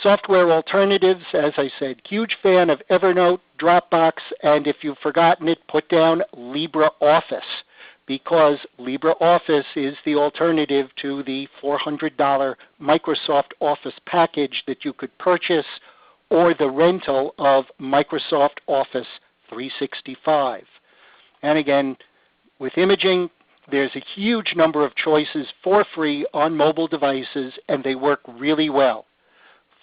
Software alternatives, as I said, huge fan of Evernote, Dropbox, and if you've forgotten it, put down LibreOffice, because LibreOffice is the alternative to the $400 Microsoft Office package that you could purchase, or the rental of Microsoft Office 365. And again, with imaging, there's a huge number of choices for free on mobile devices, and they work really well.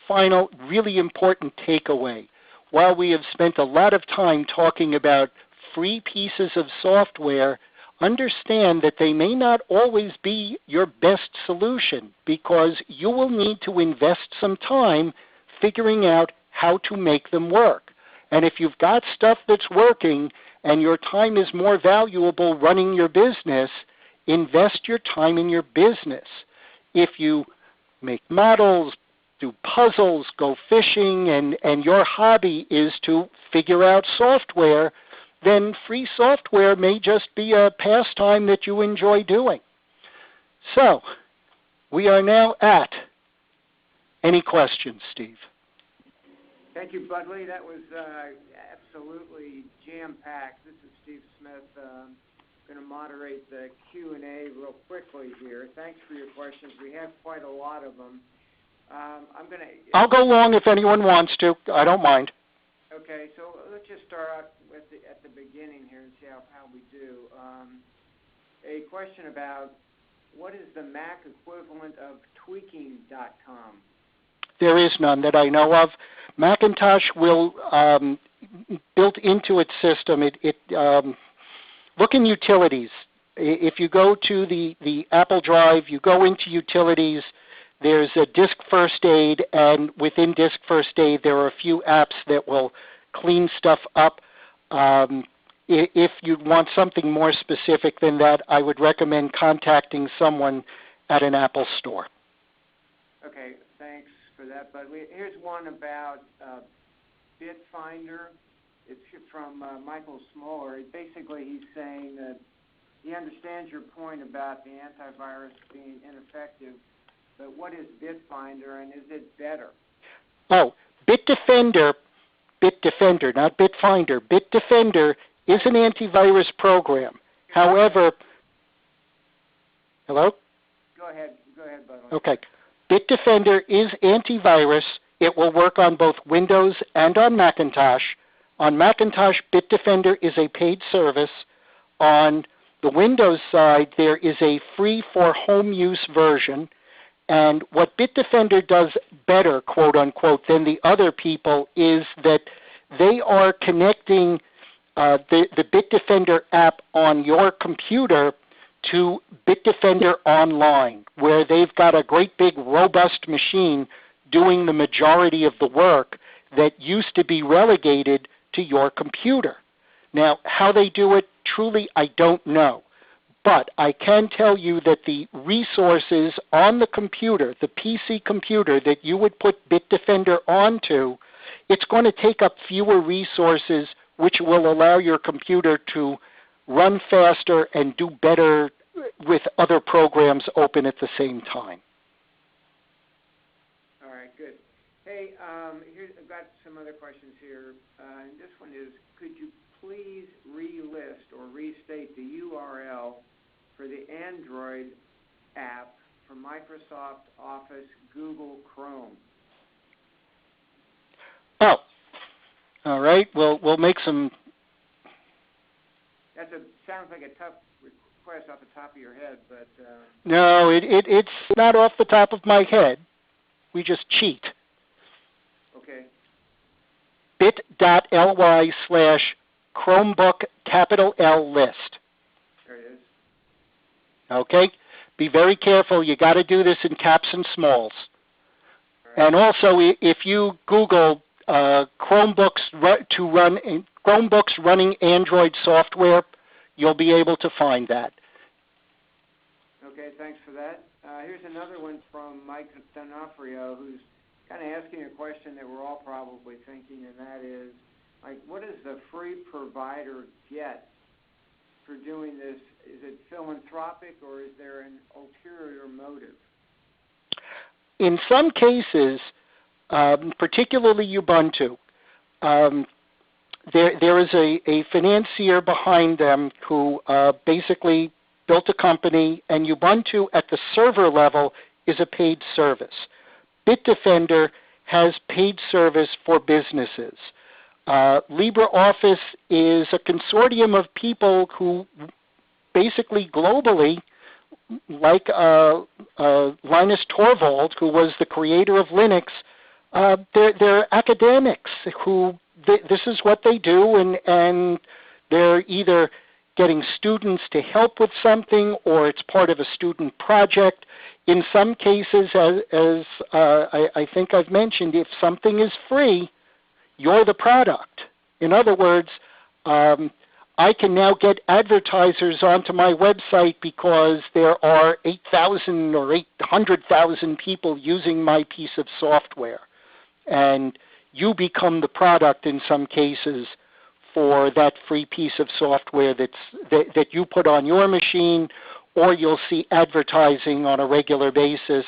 Final, really important takeaway. While we have spent a lot of time talking about free pieces of software, understand that they may not always be your best solution, because you will need to invest some time figuring out how to make them work. And if you've got stuff that's working and your time is more valuable running your business, invest your time in your business. If you make models, do puzzles, go fishing, and your hobby is to figure out software, then free software may just be a pastime that you enjoy doing. So, we are now at any questions, Steve? Thank you, Budley. That was absolutely jam-packed. This is Steve Smith. I'm going to moderate the Q&A real quickly here. Thanks for your questions. We have quite a lot of them. I'll go long if anyone wants to. I don't mind. Okay, so let's just start out at the beginning here and see how we do. A question about what is the Mac equivalent of tweaking.com? There is none that I know of. Macintosh will, built into its system, look in utilities. If you go to the Apple Drive, you go into utilities, there's a Disk First Aid, and within Disk First Aid there are a few apps that will clean stuff up. If you want something more specific than that, I would recommend contacting someone at an Apple store. Okay, thanks for that, Bud. Here's one about Bitfinder. It's from Michael Smoller. Basically, he's saying that he understands your point about the antivirus being ineffective, but what is Bitfinder, and is it better? Oh, Bitdefender, not Bitfinder. Bitdefender is an antivirus program. However, hello? Go ahead, Bud. Okay. Bitdefender is antivirus. It will work on both Windows and on Macintosh. On Macintosh, Bitdefender is a paid service. On the Windows side, there is a free for home use version. And what Bitdefender does better, quote unquote, than the other people is that they are connecting the Bitdefender app on your computer to Bitdefender Online, where they've got a great big robust machine doing the majority of the work that used to be relegated to your computer. Now, how they do it, truly, I don't know. But I can tell you that the resources on the computer, the PC computer that you would put Bitdefender onto, it's going to take up fewer resources, which will allow your computer to run faster and do better with other programs open at the same time. All right, good. Hey, I've got some other questions here. And this one is, could you please relist or restate the URL for the Android app for Microsoft Office Google Chrome? Oh, all right. We'll make some. Sounds like a tough request off the top of your head, but. No, it's not off the top of my head. We just cheat. Okay. bit.ly/Chromebook capital L list. There it is. Okay? Be very careful. You got to do this in caps and smalls. Right. And also, if you Google Chromebooks running Android software, you'll be able to find that. Okay, thanks for that. Here's another one from Mike D'Onofrio, who's kind of asking a question that we're all probably thinking, and that is, like, what does the free provider get for doing this? Is it philanthropic, or is there an ulterior motive? In some cases, particularly Ubuntu, there is a financier behind them who basically built a company, and Ubuntu at the server level is a paid service. Bitdefender has paid service for businesses. LibreOffice is a consortium of people who basically globally, like Linus Torvald, who was the creator of Linux, they're academics who this is what they do, and they're either getting students to help with something, or it's part of a student project. In some cases, as I think I've mentioned, if something is free, you're the product. In other words, I can now get advertisers onto my website because there are 8,000 or 800,000 people using my piece of software. And you become the product in some cases for that free piece of software that you put on your machine, or you'll see advertising on a regular basis.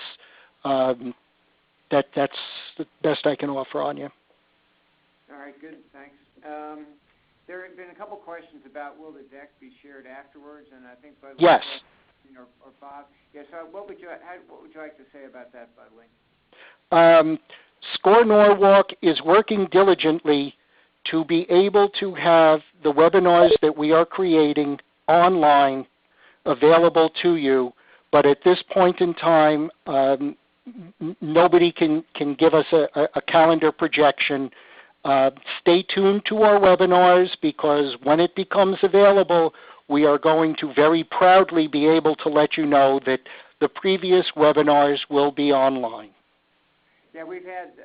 That's the best I can offer on you. All right, good, thanks. There have been a couple questions about will the deck be shared afterwards, and I think Budley yes. or Bob. Yes. What would you like to say about that, Budley? SCORE Norwalk is working diligently to be able to have the webinars that we are creating online available to you, but at this point in time, nobody can give us a calendar projection. Stay tuned to our webinars, because when it becomes available, we are going to very proudly be able to let you know that the previous webinars will be online. Yeah, we've had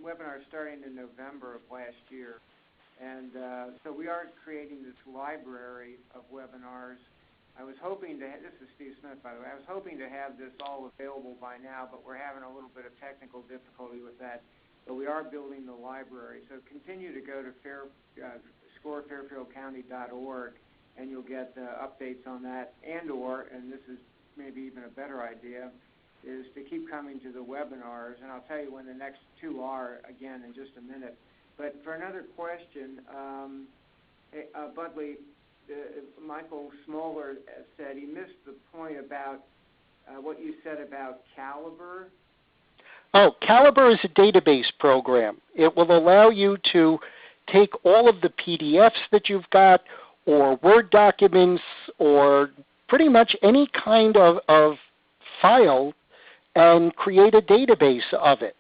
webinars starting in November of last year, and so we are creating this library of webinars. I was hoping to this is Steve Smith, by the way. I was hoping to have this all available by now, but we're having a little bit of technical difficulty with that. But we are building the library. So continue to go to scorefairfieldcounty.org, and you'll get updates on that. And this is maybe even a better idea, is to keep coming to the webinars. And I'll tell you when the next two are, again, in just a minute. But for another question, Budley, Michael Smoller said he missed the point about what you said about Calibre. Oh, Calibre is a database program. It will allow you to take all of the PDFs that you've got, or Word documents, or pretty much any kind of file and create a database of it.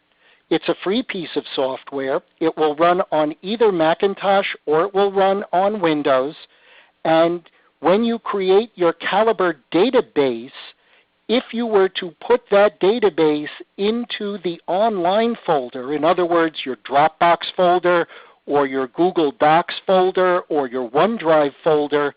It's a free piece of software. It will run on either Macintosh or it will run on Windows. And when you create your Calibre database, if you were to put that database into the online folder, in other words, your Dropbox folder or your Google Docs folder or your OneDrive folder,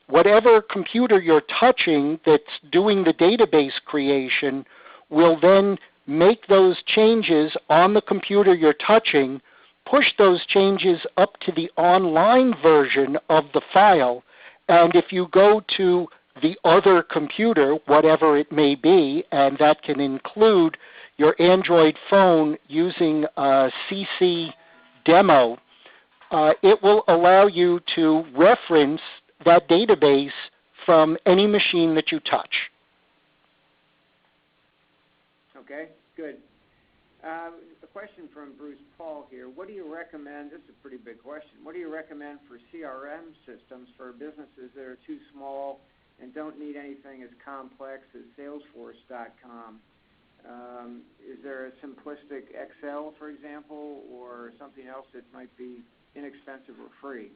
whatever computer you're touching that's doing the database creation will then make those changes on the computer you're touching, push those changes up to the online version of the file, and if you go to the other computer, whatever it may be, and that can include your Android phone using CC Demo, it will allow you to reference that database from any machine that you touch. Okay, good. A question from Bruce Paul here. What do you recommend? This is a pretty big question. What do you recommend for CRM systems for businesses that are too small and don't need anything as complex as Salesforce.com? Is there a simplistic Excel, for example, or something else that might be inexpensive or free?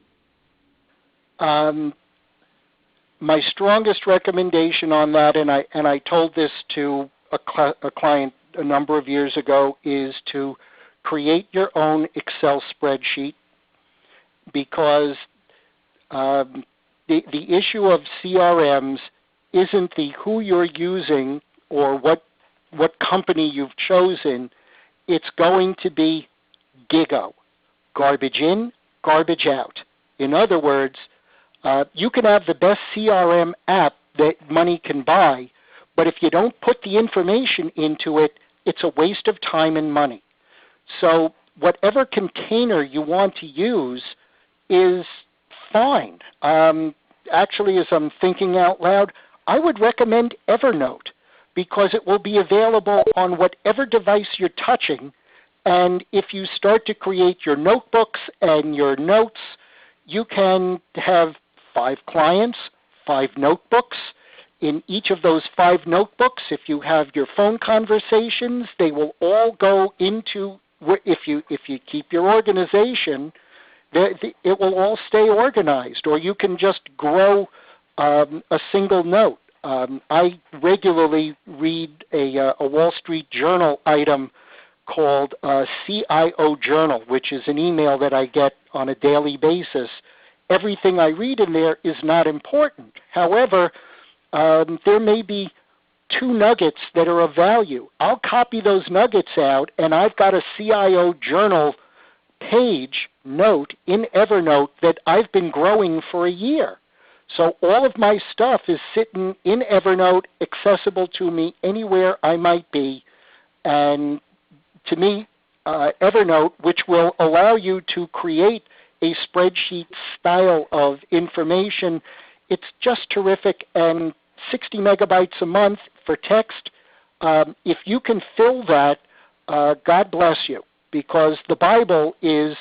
My strongest recommendation on that, and I told this to a client a number of years ago, is to create your own Excel spreadsheet, because the issue of CRMs isn't the who you're using or what company you've chosen. It's going to be GIGO, garbage in, garbage out. In other words, you can have the best CRM app that money can buy, but if you don't put the information into it, it's a waste of time and money. So whatever container you want to use is fine. Actually, as I'm thinking out loud, I would recommend Evernote, because it will be available on whatever device you're touching. And if you start to create your notebooks and your notes, you can have 5 clients, 5 notebooks. In each of those 5 notebooks, if you have your phone conversations, they will all go into, if you keep your organization, it will all stay organized, or you can just grow a single note. I regularly read a Wall Street Journal item called CIO Journal, which is an email that I get on a daily basis. Everything I read in there is not important. However, there may be 2 nuggets that are of value. I'll copy those nuggets out, and I've got a CIO Journal page note in Evernote that I've been growing for a year. So all of my stuff is sitting in Evernote, accessible to me anywhere I might be. And to me, Evernote, which will allow you to create a spreadsheet style of information, it's just terrific. And 60 megabytes a month for text, if you can fill that, God bless you, because the Bible is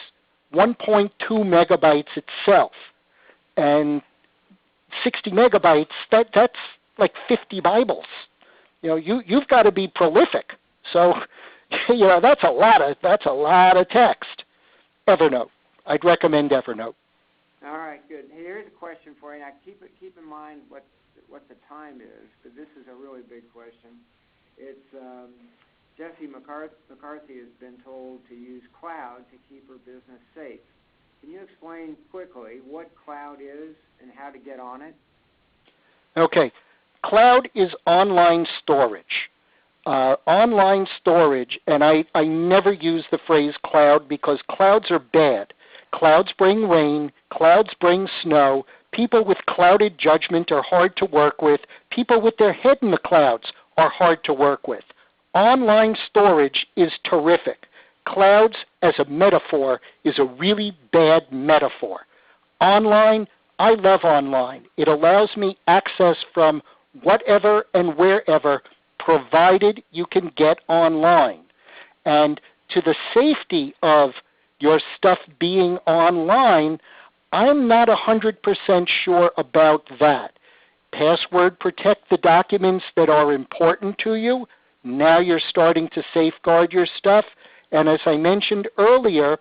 1.2 megabytes itself. And 60 megabytes, that's like 50 Bibles. You've got to be prolific. So, that's a lot of text. Evernote. I'd recommend Evernote. All right, good. Hey, here's a question for you. Now, keep in mind what the time is, because this is a really big question. It's Jesse McCarthy has been told to use cloud to keep her business safe. Can you explain quickly what cloud is and how to get on it? Okay. Cloud is online storage. Online storage, and I never use the phrase cloud because clouds are bad. Clouds bring rain. Clouds bring snow. People with clouded judgment are hard to work with. People with their head in the clouds are hard to work with. Online storage is terrific. Clouds as a metaphor is a really bad metaphor. Online, I love online. It allows me access from whatever and wherever, provided you can get online. And to the safety of your stuff being online, I'm not 100% sure about that. password protect the documents that are important to you. Now you're starting to safeguard your stuff. And as I mentioned earlier,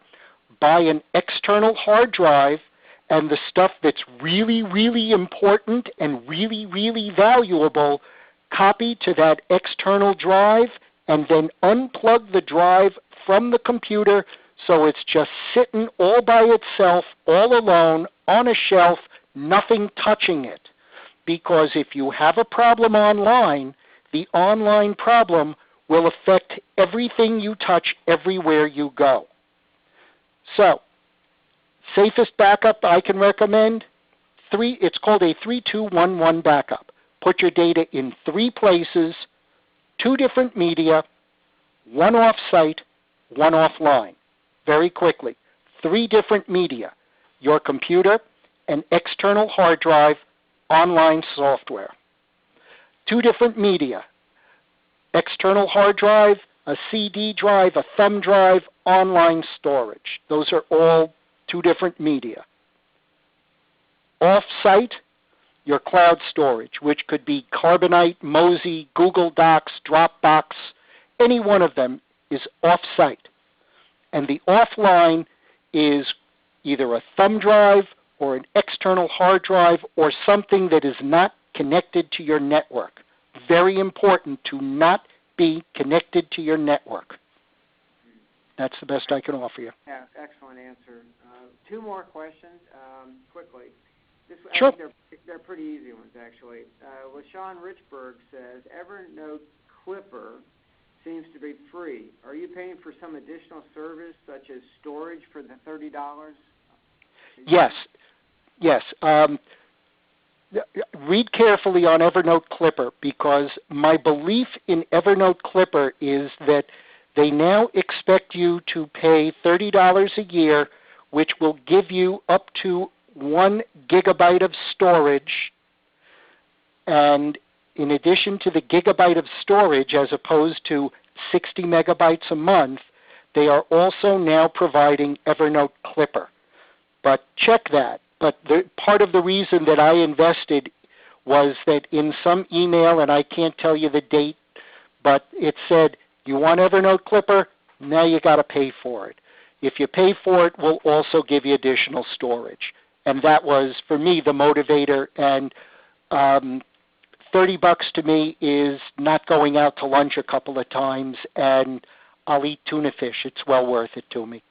buy an external hard drive, and the stuff that's really, really important and really, really valuable, copy to that external drive and then unplug the drive from the computer so it's just sitting all by itself, all alone, on a shelf, nothing touching it. Because if you have a problem online, the online problem will affect everything you touch everywhere you go. So, safest backup I can recommend, it's called a 3-2-1-1 backup. Put your data in 3 places, 2 different media, 1 off-site, 1 offline. Very quickly, 3 different media, your computer, an external hard drive, online software. 2 different media, external hard drive, a CD drive, a thumb drive, online storage. Those are all 2 different media. Off-site, your cloud storage, which could be Carbonite, Mozy, Google Docs, Dropbox, any one of them is off-site. And the offline is either a thumb drive or an external hard drive or something that is not connected to your network. Very important to not be connected to your network. That's the best I can offer you. Yeah, excellent answer. 2 more questions, quickly. Sure. I think they're pretty easy ones, actually. LaShawn Richburg says, Evernote Clipper seems to be free. Are you paying for some additional service, such as storage for the $30? Yes. Read carefully on Evernote Clipper, because my belief in Evernote Clipper is that they now expect you to pay $30 a year, which will give you up to 1 gigabyte of storage. And in addition to the gigabyte of storage, as opposed to 60 megabytes a month, they are also now providing Evernote Clipper. But check that. But part of the reason that I invested was that in some email, and I can't tell you the date, but it said, you want Evernote Clipper? Now you got to pay for it. If you pay for it, we'll also give you additional storage. And that was, for me, the motivator. And $30 to me is not going out to lunch a couple of times, and I'll eat tuna fish. It's well worth it to me.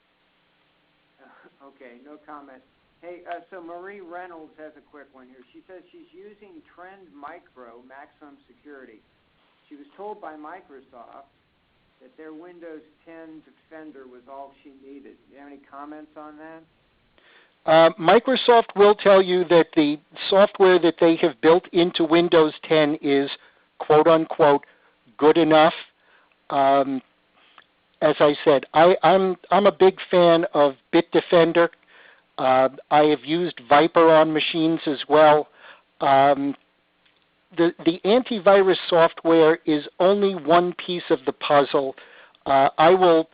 Okay, no comment. Hey, so Marie Reynolds has a quick one here. She says she's using Trend Micro Maximum Security. She was told by Microsoft that their Windows 10 Defender was all she needed. Do you have any comments on that? Microsoft will tell you that the software that they have built into Windows 10 is, quote-unquote, good enough. As I said, I'm a big fan of Bitdefender. I have used Viper on machines as well. The antivirus software is only one piece of the puzzle. I will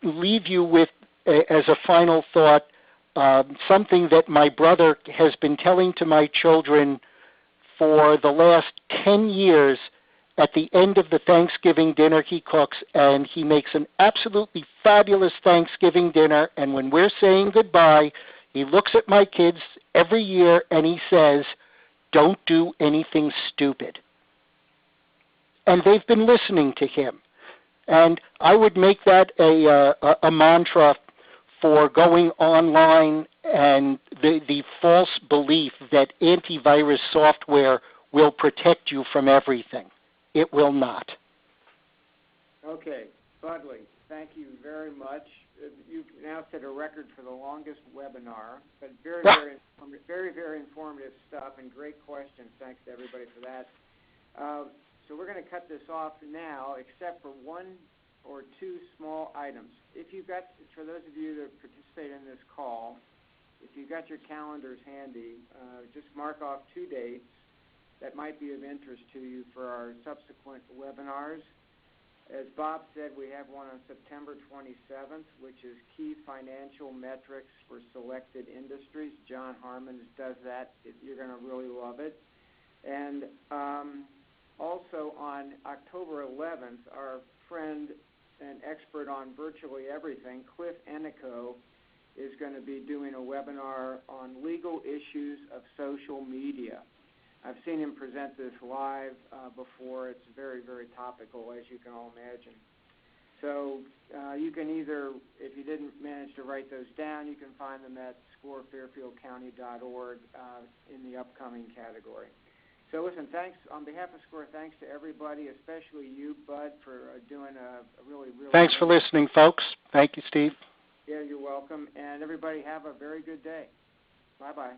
leave you with, as a final thought, something that my brother has been telling to my children for the last 10 years. At the end of the Thanksgiving dinner he cooks, and he makes an absolutely fabulous Thanksgiving dinner, and when we're saying goodbye, he looks at my kids every year and he says, don't do anything stupid. And they've been listening to him. And I would make that a mantra for going online, and the false belief that antivirus software will protect you from everything. It will not. Okay, Budley, thank you very much. You've now set a record for the longest webinar, but very, very informative stuff and great questions. Thanks to everybody for that. So we're going to cut this off now, except for 1 or 2 small items. If you've got, for those of you that participate in this call, if you've got your calendars handy, just mark off 2 dates that might be of interest to you for our subsequent webinars. As Bob said, we have one on September 27th, which is Key Financial Metrics for Selected Industries. John Harmon does that. You're going to really love it. And also on October 11th, our friend and expert on virtually everything, Cliff Enico, is going to be doing a webinar on legal issues of social media. I've seen him present this live before. It's very, very topical, as you can all imagine. So you can either, if you didn't manage to write those down, you can find them at scorefairfieldcounty.org in the upcoming category. So listen, thanks on behalf of SCORE. Thanks to everybody, especially you, Bud, for doing a really. Thanks for listening, folks. Thank you, Steve. Yeah, you're welcome. And everybody have a very good day. Bye-bye.